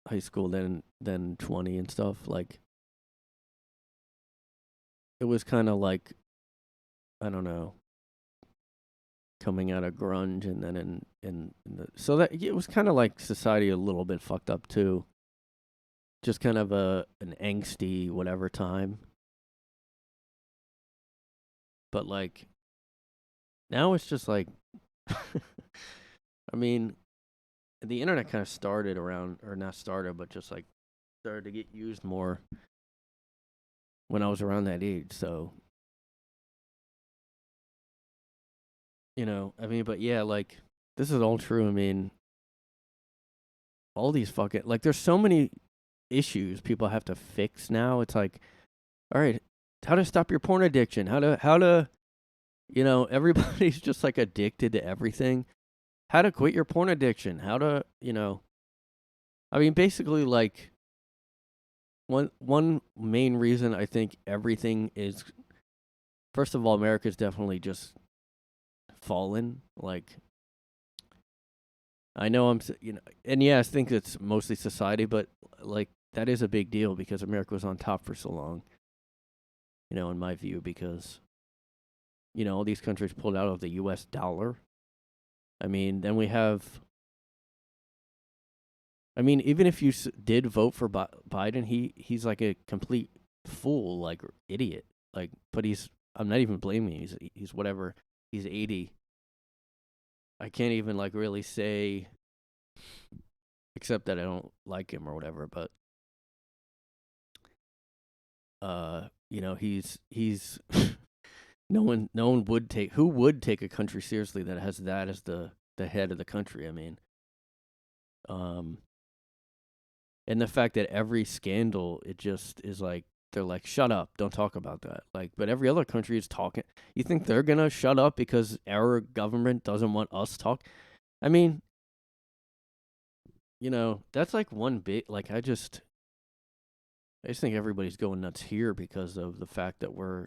high school, then 20 and stuff, like, it was kind of like, I don't know, coming out of grunge, and then so that it was kind of like society a little bit fucked up too. Just kind of an angsty whatever time. But like, now it's just like, I mean, the internet kind of started around, or not started, but just like started to get used more when I was around that age. So, but yeah, like, this is all true. I mean, all these fucking, like, there's so many issues people have to fix now. It's like, all right, how to stop your porn addiction? How to everybody's just like addicted to everything. How to quit your porn addiction? How to, I mean, basically, like, one main reason I think everything is, first of all, America's definitely just fallen. Like, I know and yeah, I think it's mostly society, but like, that is a big deal because America was on top for so long. In my view, because all these countries pulled out of the U.S. dollar. I mean, then we have. I mean, even if you did vote for Biden, he's like a complete fool, like idiot. Like, but I'm not even blaming him. He's whatever. He's 80. I can't even like really say except that I don't like him or whatever. But he's no one would take a country seriously that has that as the head of the country. I mean, and the fact that every scandal, it just is like, they're like, shut up, don't talk about that. Like, but every other country is talking. You think they're gonna shut up because our government doesn't want us talk? I mean, that's like one big, like, I just think everybody's going nuts here because of the fact that we're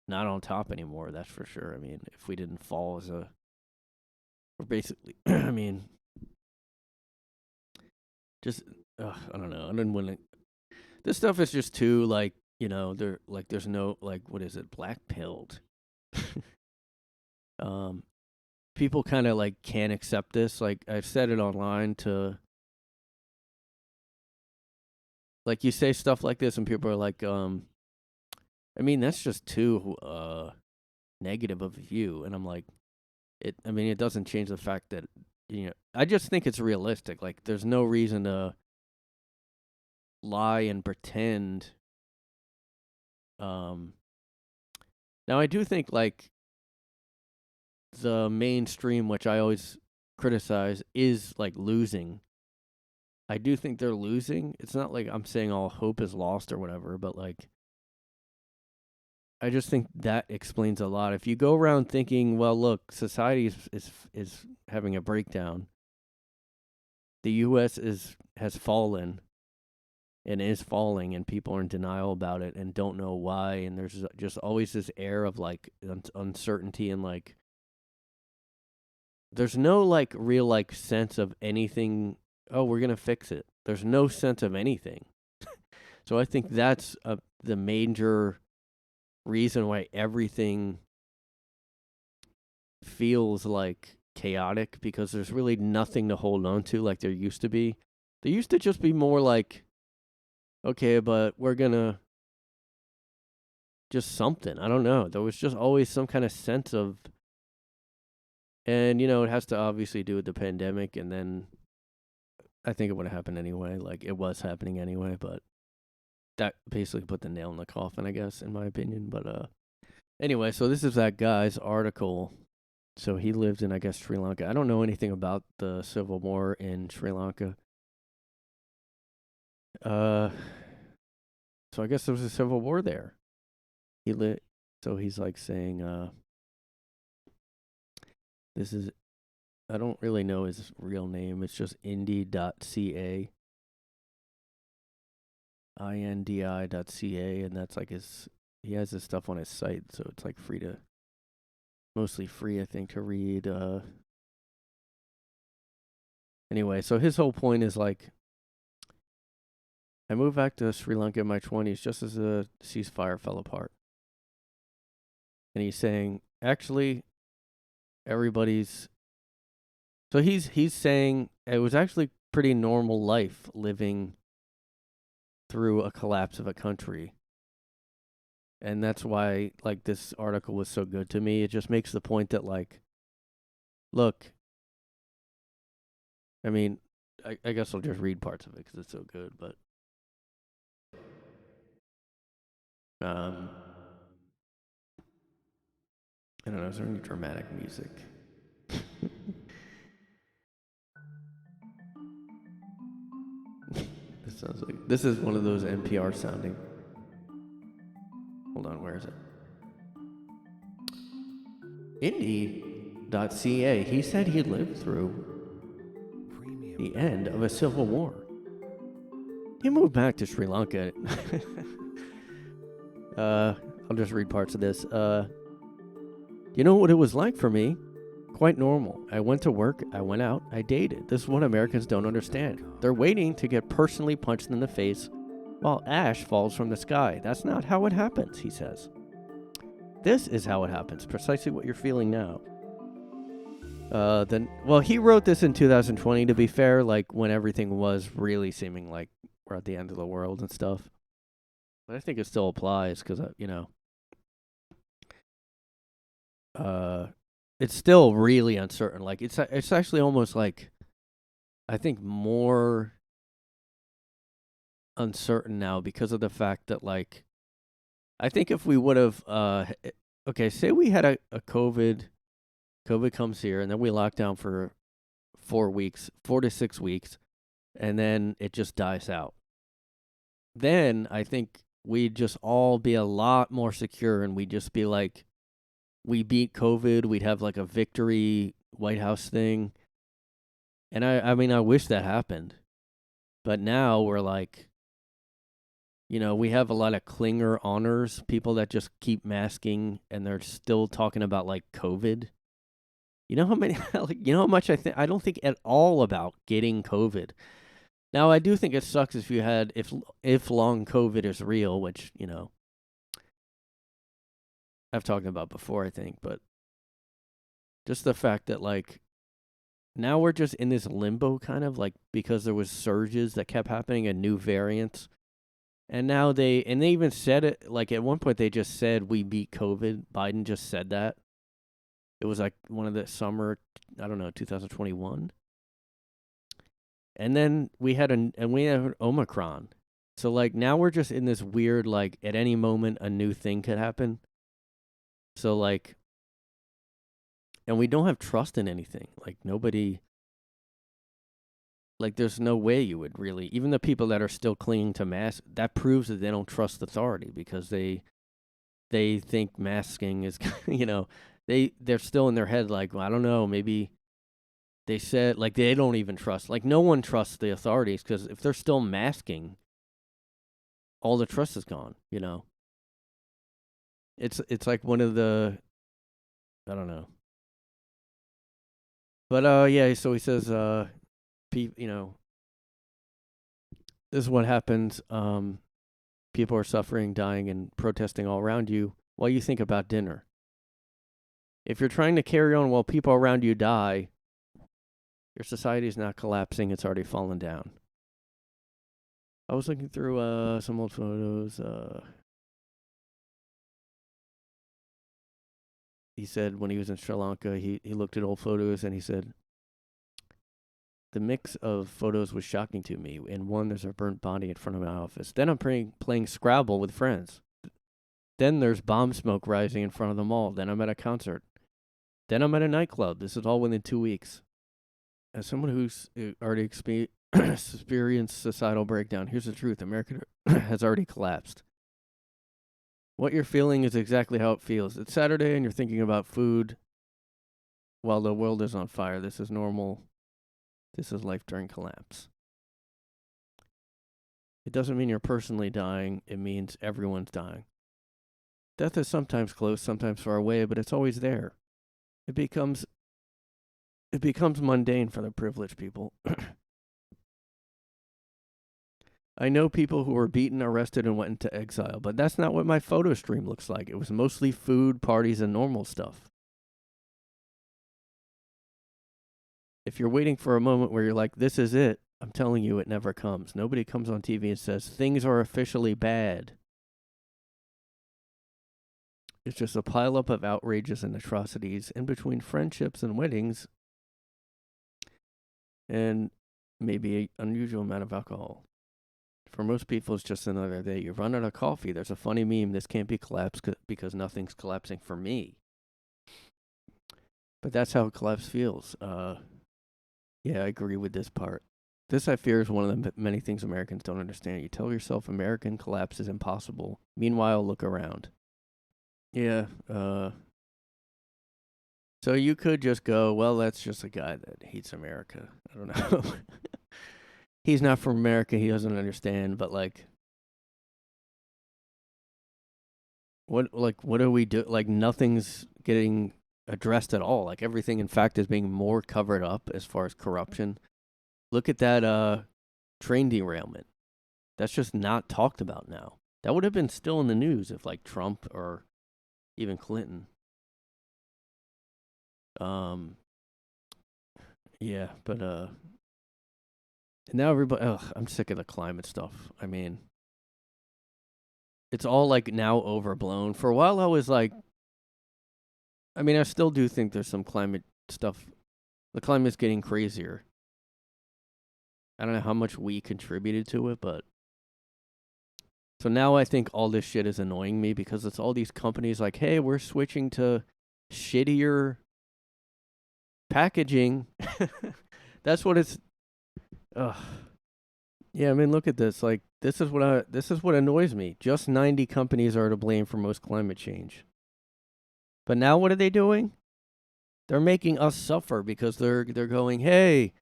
not on top anymore. That's for sure. I mean, if we didn't fall we're basically, I mean, just, I don't know. I didn't want to. This stuff is just too, like, they're like, there's no, like, what is it, black pilled. People kind of like can't accept this. Like, I've said it online to, like, you say stuff like this and people are like, I mean, that's just too negative of a view. And I'm like, it doesn't change the fact that, I just think it's realistic. Like, there's no reason to lie and pretend. Now I do think, like, the mainstream, which I always criticize, is like losing. I do think they're losing. It's not like I'm saying all hope is lost or whatever, but like, I just think that explains a lot. If you go around thinking, well, look, society is having a breakdown. The U.S. has fallen and is falling, and people are in denial about it and don't know why. And there's just always this air of like uncertainty, and like, there's no like real like sense of anything. Oh, we're gonna fix it. There's no sense of anything. So I think that's the major reason why everything feels like chaotic, because there's really nothing to hold on to like there used to be. There used to just be more like, okay, but we're gonna just something. I don't know. There was just always some kind of sense of, and it has to obviously do with the pandemic, and then I think it would have happened anyway. Like, it was happening anyway, but that basically put the nail in the coffin, I guess, in my opinion. But anyway, so this is that guy's article. So he lived in, I guess, Sri Lanka. I don't know anything about the civil war in Sri Lanka. So I guess there was a civil war there. So he's like saying, this is, I don't really know his real name. It's just indie.ca. indi.ca, and that's like he has his stuff on his site, so it's like mostly free, I think, to read. Anyway, so his whole point is like, I moved back to Sri Lanka in my 20s just as the ceasefire fell apart. And he's saying, actually, so he's saying it was actually pretty normal life living through a collapse of a country. And that's why, like, this article was so good to me. It just makes the point that, like, look, I mean, I guess I'll just read parts of it because it's so good, but I don't know, is there any dramatic music? This is one of those NPR sounding. Hold on, where is it? Indie.ca. He said he lived through the end of a civil war. He moved back to Sri Lanka. I'll just read parts of this. You know what it was like for me? Quite normal. I went to work, I went out, I dated. This is what Americans don't understand. They're waiting to get personally punched in the face while ash falls from the sky. That's not how it happens, he says. This is how it happens, precisely what you're feeling now. He wrote this in 2020, to be fair, like when everything was really seeming like we're at the end of the world and stuff. But I think it still applies because, it's still really uncertain. Like, it's actually almost like I think, more uncertain now because of the fact that, like, I think if we would have, okay, say we had a COVID comes here, and then we lock down for 4 to 6 weeks, and then it just dies out. Then I think we'd just all be a lot more secure, and we'd just be like, we beat COVID. We'd have like a victory White House thing. And I mean, I wish that happened. But now we're like, we have a lot of clinger honors, people that just keep masking, and they're still talking about like COVID. You know how many, how much I don't think at all about getting COVID. Now, I do think it sucks if long COVID is real, which, I've talked about before, I think, but just the fact that, like, now we're just in this limbo kind of, like, because there was surges that kept happening and new variants. And now they even said it, like, at one point they just said we beat COVID. Biden just said that. It was like one of the summer, I don't know, 2021. And then we had Omicron. So, like, now we're just in this weird, like, at any moment a new thing could happen. So, like, and we don't have trust in anything. Like, nobody, like, there's no way you would really, even the people that are still clinging to masks, that proves that they don't trust authority, because they think masking is, they're still in their head, like, well, I don't know, maybe they said, like, they don't even trust, like, no one trusts the authorities, because if they're still masking, all the trust is gone, It's like one of the, I don't know. But, yeah, so he says, this is what happens. People are suffering, dying, and protesting all around you while you think about dinner. If you're trying to carry on while people around you die, your society is not collapsing, it's already fallen down. I was looking through some old photos. He said when he was in Sri Lanka, he looked at old photos, and he said, the mix of photos was shocking to me. In one, there's a burnt body in front of my office. Then I'm playing Scrabble with friends. Then there's bomb smoke rising in front of the mall. Then I'm at a concert. Then I'm at a nightclub. This is all within 2 weeks. As someone who's already experienced societal breakdown, here's the truth. America has already collapsed. What you're feeling is exactly how it feels. It's Saturday and you're thinking about food while the world is on fire. This is normal. This is life during collapse. It doesn't mean you're personally dying. It means everyone's dying. Death is sometimes close, sometimes far away, but it's always there. It becomes mundane for the privileged people. I know people who were beaten, arrested, and went into exile, but that's not what my photo stream looks like. It was mostly food, parties, and normal stuff. If you're waiting for a moment where you're like, this is it, I'm telling you, it never comes. Nobody comes on TV and says, things are officially bad. It's just a pileup of outrages and atrocities in between friendships and weddings, and maybe an unusual amount of alcohol. For most people, it's just another day. You run out of coffee. There's a funny meme. This can't be collapsed because nothing's collapsing for me. But that's how collapse feels. Yeah, I agree with this part. This, I fear, is one of the many things Americans don't understand. You tell yourself American collapse is impossible. Meanwhile, look around. Yeah, so you could just go, well, that's just a guy that hates America. I don't know. He's not from America. He doesn't understand. But, like, what do we do? Like, nothing's getting addressed at all. Like, everything, in fact, is being more covered up as far as corruption. Look at that train derailment. That's just not talked about now. That would have been still in the news if, like, Trump or even Clinton. Yeah, but now everybody, I'm sick of the climate stuff. I mean, it's all, like, now overblown. For a while I was like, I mean, I still do think there's some climate stuff. The climate's getting crazier. I don't know how much we contributed to it, but so now I think all this shit is annoying me because it's all these companies like, hey, we're switching to shittier packaging. That's what it's. Ugh. Yeah, I mean, look at this. Like, this is what annoys me. Just 90 companies are to blame for most climate change. But now what are they doing? They're making us suffer because they're going, hey,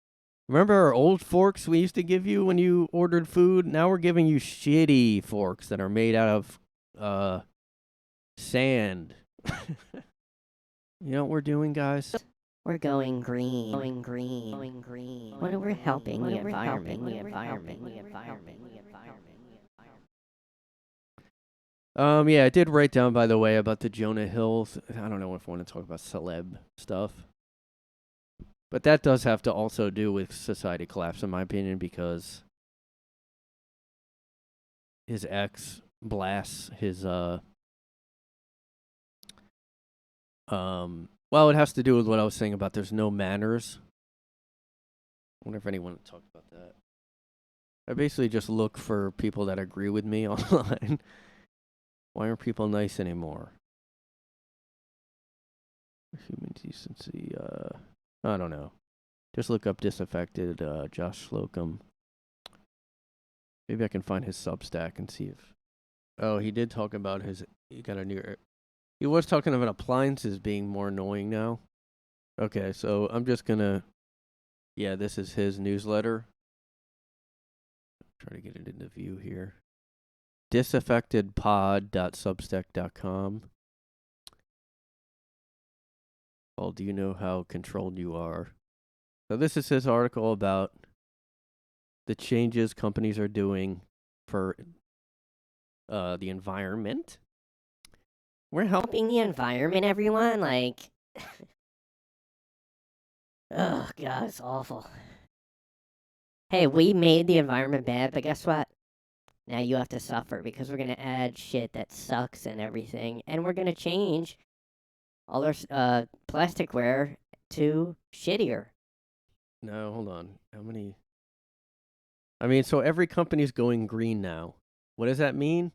remember our old forks we used to give you when you ordered food? Now we're giving you shitty forks that are made out of sand. You know what we're doing, guys? We're going green. Going green. Going green. When we're helping the environment. The environment. The environment. The environment. Yeah, I did write down, by the way, about the Jonah Hills. I don't know if I want to talk about celeb stuff. But that does have to also do with society collapse, in my opinion, because his ex blasts his, well, it has to do with what I was saying about there's no manners. I wonder if anyone talked about that. I basically just look for people that agree with me online. Why aren't people nice anymore? Human decency, I don't know. Just look up disaffected Josh Slocum. Maybe I can find his Substack and see if... Oh, he did talk about he got a new... He was talking about appliances being more annoying now. Okay, so I'm just gonna... Yeah, this is his newsletter. Try to get it into view here. Disaffectedpod.substack.com. Well, do you know how controlled you are? So this is his article about the changes companies are doing for the environment. We're helping the environment, everyone. Like, oh god, it's awful. Hey, we made the environment bad, but guess what? Now you have to suffer because we're gonna add shit that sucks and everything, and we're gonna change all our plasticware to shittier. No, hold on. How many? I mean, so every company's going green now. What does that mean?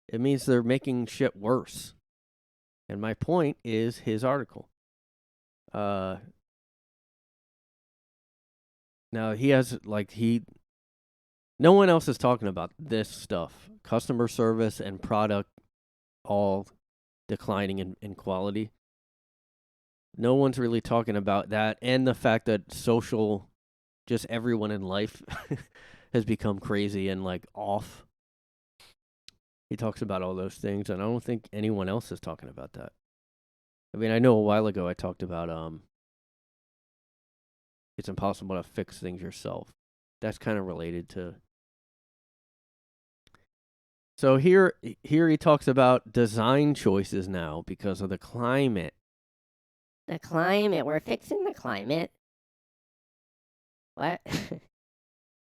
It means they're making shit worse. And my point is his article. Now he has no one else is talking about this stuff. Customer service and product all declining in quality. No one's really talking about that, and the fact that just everyone in life has become crazy and like off. He talks about all those things, and I don't think anyone else is talking about that. I mean, I know a while ago I talked about it's impossible to fix things yourself. That's kind of related to. So here he talks about design choices now because of the climate. The climate, we're fixing the climate. What?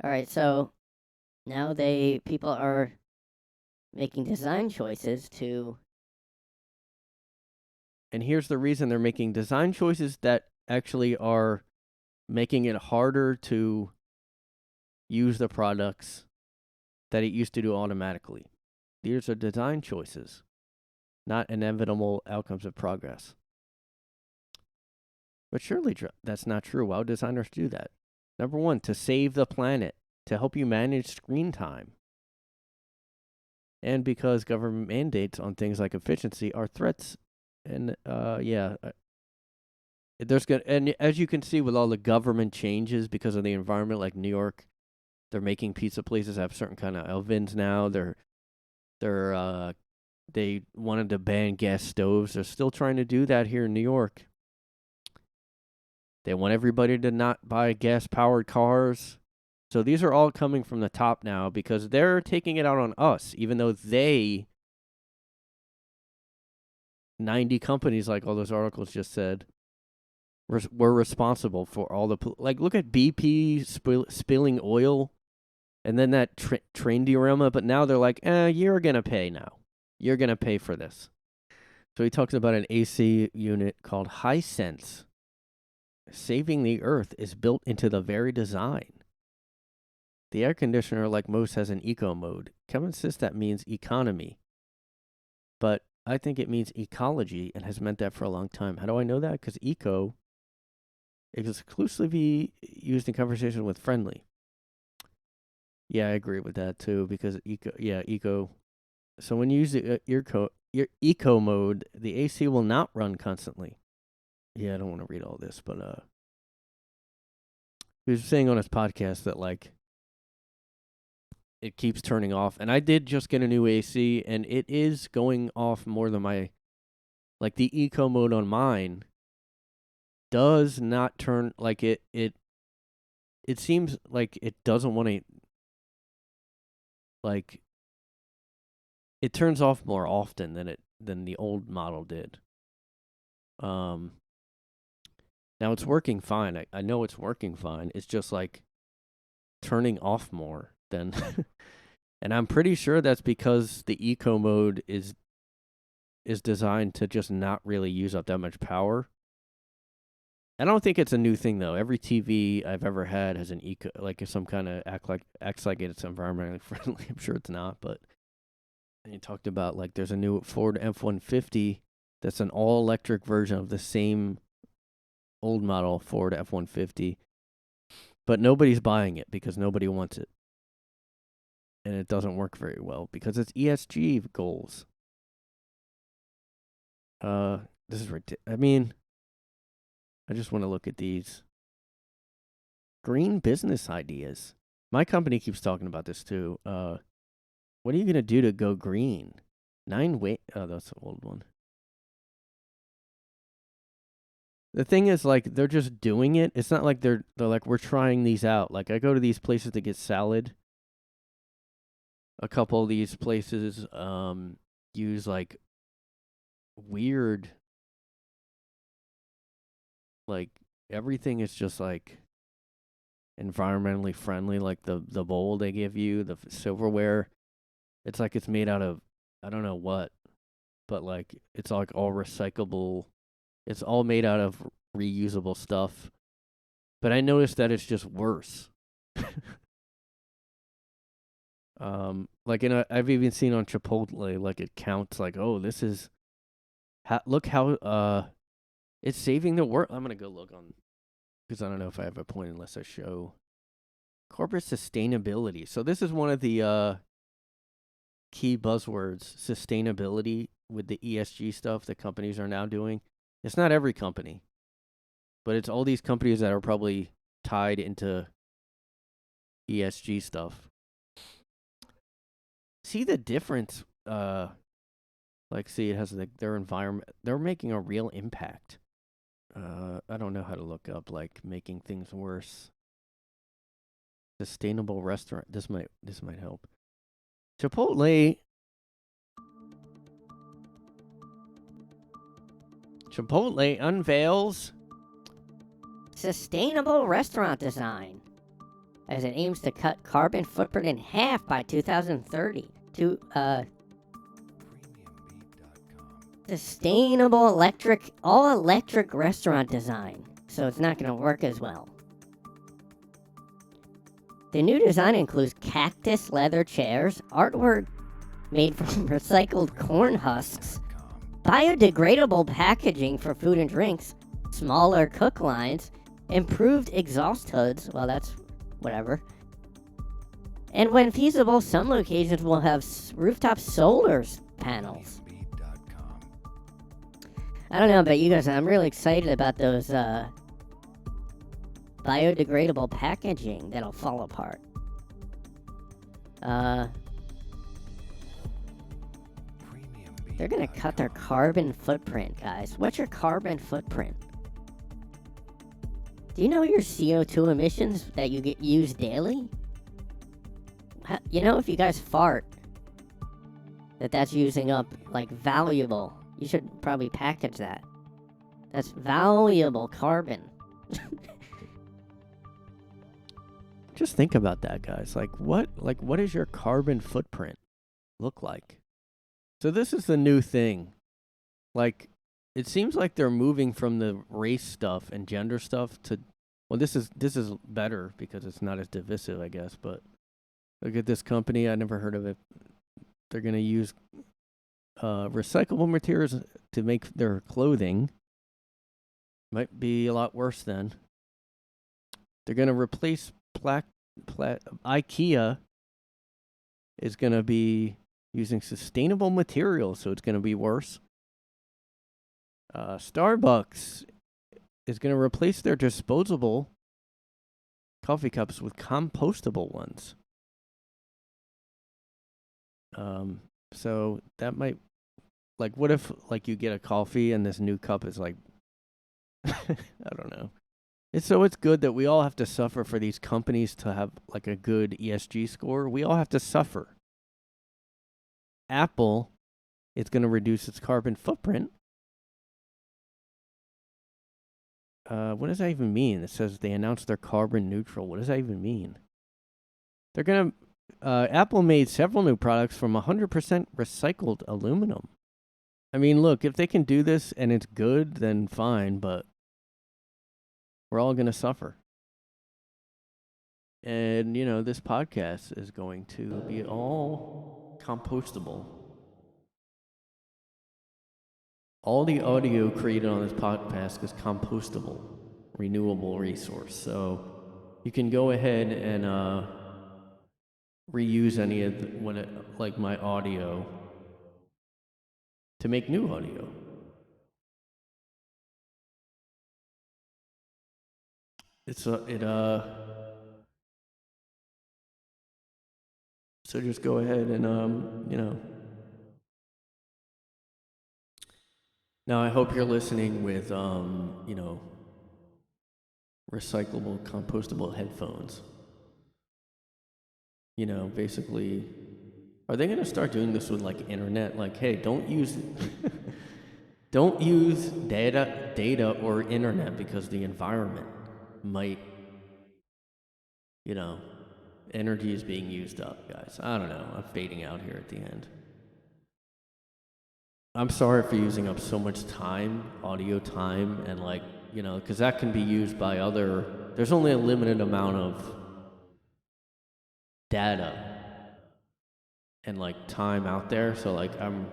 All right, so now people are making design choices to. And here's the reason they're making design choices that actually are making it harder to use the products that it used to do automatically. These are design choices, not inevitable outcomes of progress. But surely that's not true. Why would designers do that? Number one, to save the planet, to help you manage screen time. And because government mandates on things like efficiency are threats. And and as you can see with all the government changes because of the environment, like New York, they're making pizza places have certain kind of ovens now. They wanted to ban gas stoves. They're still trying to do that here in New York. They want everybody to not buy gas-powered cars. So these are all coming from the top now because they're taking it out on us, even though 90 companies, like all those articles just said, were responsible for all the... look at BP spilling oil and then that train derailment, but now they're like, you're going to pay now. You're going to pay for this. So he talks about an AC unit called Hisense. Saving the earth is built into the very design. The air conditioner, like most, has an eco mode. Kevin says that means economy. But I think it means ecology and has meant that for a long time. How do I know that? Because eco is exclusively used in conversation with friendly. Yeah, I agree with that too, because eco. So when you use the your eco mode, the AC will not run constantly. Yeah, I don't want to read all this, but he was saying on his podcast that like it keeps turning off, and I did just get a new AC, and it is going off more than my, like the eco mode on mine does not turn, like it seems like it doesn't want to, like it turns off more often than the old model did. Now it's working fine. I know it's working fine. It's just like turning off more than and I'm pretty sure that's because the eco mode is designed to just not really use up that much power. I don't think it's a new thing though. Every TV I've ever had has an eco, like some kind of acts like it's environmentally friendly. I'm sure it's not, but and you talked about like there's a new Ford F-150 that's an all-electric version of the same old model Ford F-150, but nobody's buying it because nobody wants it. And it doesn't work very well because it's ESG goals. This is ridiculous. I mean, I just want to look at these green business ideas. My company keeps talking about this too. What are you going to do to go green? Oh, that's an old one. The thing is, like, they're just doing it. It's not like they're like, we're trying these out. Like, I go to these places to get salad. A couple of these places use, like, weird, like, everything is just, like, environmentally friendly. Like, the bowl they give you, the silverware, it's like it's made out of, I don't know what, but, like, it's, like, all recyclable. It's all made out of reusable stuff. But I noticed that it's just worse. Like I've even seen on Chipotle, like it counts like, oh, this is look how it's saving the world. I'm gonna go look on because I don't know if I have a point unless I show corporate sustainability. So this is one of the key buzzwords, sustainability, with the ESG stuff that companies are now doing. It's not every company, but it's all these companies that are probably tied into ESG stuff. See the difference? Like, see, it has like their environment. They're making a real impact. I don't know how to look up like making things worse. Sustainable restaurant. This might help. Chipotle unveils Sustainable restaurant design, as it aims to cut carbon footprint in half by 2030 to sustainable all electric restaurant design. So it's not going to work as well. The new design includes cactus leather chairs, artwork made from recycled corn husks, biodegradable packaging for food and drinks, smaller cook lines, improved exhaust hoods, well, that's whatever. And when feasible, some locations will have rooftop solar panels. I don't know about you guys, I'm really excited about those biodegradable packaging that'll fall apart. They're gonna cut their carbon footprint, guys. What's your carbon footprint? Do you know your CO2 emissions that you use daily? You know, if you guys fart, that's using up, like, valuable. You should probably package that. That's valuable carbon. Just think about that, guys. Like, what does your carbon footprint look like? So this is the new thing. Like, it seems like they're moving from the race stuff and gender stuff to, well, this is better because it's not as divisive, I guess, but Look at this company. I never heard of it. They're going to use recyclable materials to make their clothing. Might be a lot worse then. They're going to replace IKEA is going to be using sustainable materials, so it's going to be worse. Starbucks is going to replace their disposable coffee cups with compostable ones. So that might, like, what if, like, you get a coffee and this new cup is like, I don't know. It's good that we all have to suffer for these companies to have like a good ESG score. We all have to suffer. Apple is going to reduce its carbon footprint. What does that even mean? It says they announced they're carbon neutral. What does that even mean? They're going to, Apple made several new products from 100% recycled aluminum. I mean, look, if they can do this and it's good, then fine, but we're all going to suffer. And, you know, this podcast is going to be all compostable. All the audio created on this podcast is compostable, renewable resource. So you can go ahead and reuse any of like my audio to make new audio. So just go ahead and you know. Now I hope you're listening with you know, recyclable, compostable headphones. You know, basically, are they going to start doing this with like internet? Like, hey, don't use don't use data or internet because the environment might, you know, energy is being used up, guys. I don't know. I'm fading out here at the end. I'm sorry for using up so much time, audio time, and like, you know, because that can be used by other. There's only a limited amount of data and like time out there. So like, I'm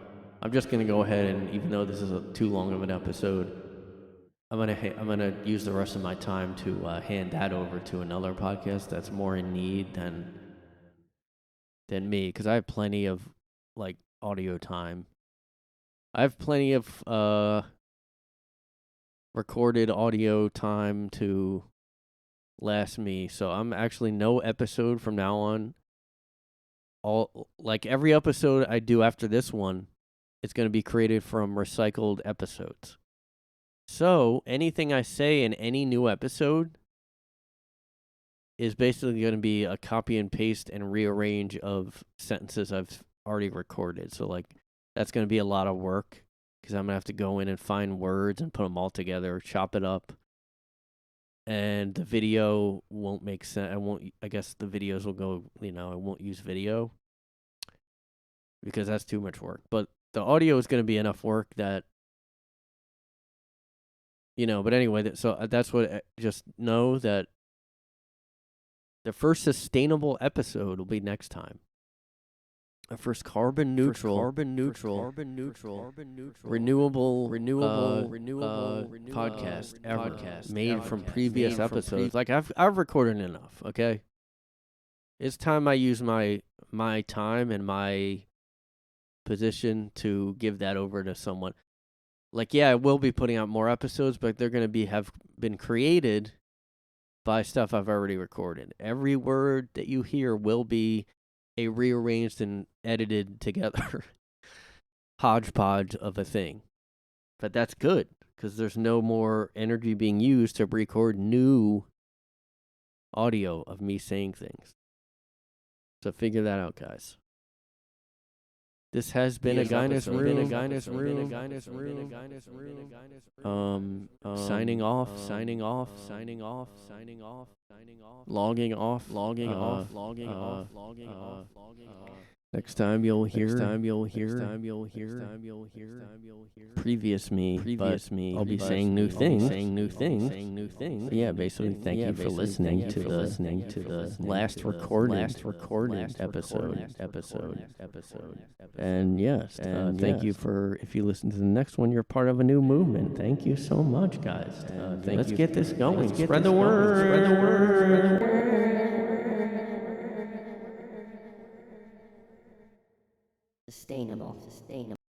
just gonna go ahead and, even though this is too long of an episode, I'm gonna use the rest of my time to hand that over to another podcast that's more in need than me, because I have plenty of like audio time. I have plenty of recorded audio time to last me. So I'm actually, no episode from now on. Like every episode I do after this one, it's going to be created from recycled episodes. So anything I say in any new episode is basically going to be a copy and paste and rearrange of sentences I've already recorded. So like, that's going to be a lot of work, because I'm going to have to go in and find words and put them all together, chop it up. And the video won't make sense. I guess the videos will go, you know, I won't use video because that's too much work. But the audio is going to be enough work that, you know, but anyway, so that's what, just know that the first sustainable episode will be next time. The first carbon neutral, renewable podcast ever, made from previous episodes. Like I've recorded enough. Okay, it's time I use my time and my position to give that over to someone. Like, yeah, I will be putting out more episodes, but they're gonna have been created by stuff I've already recorded. Every word that you hear will be a rearranged and edited together hodgepodge of a thing. But that's good, because there's no more energy being used to record new audio of me saying things. So figure that out, guys. This has been a Guyness Room. Signing off. Logging off. Next time you'll hear previous me, I'll be saying new things. Yeah, basically, thank you for listening to the last recorded episode. And yes, thank you for, if you listen to the next one, you're part of a new movement. Thank you so much, guys. Let's get this going. Spread the word. Sustainable.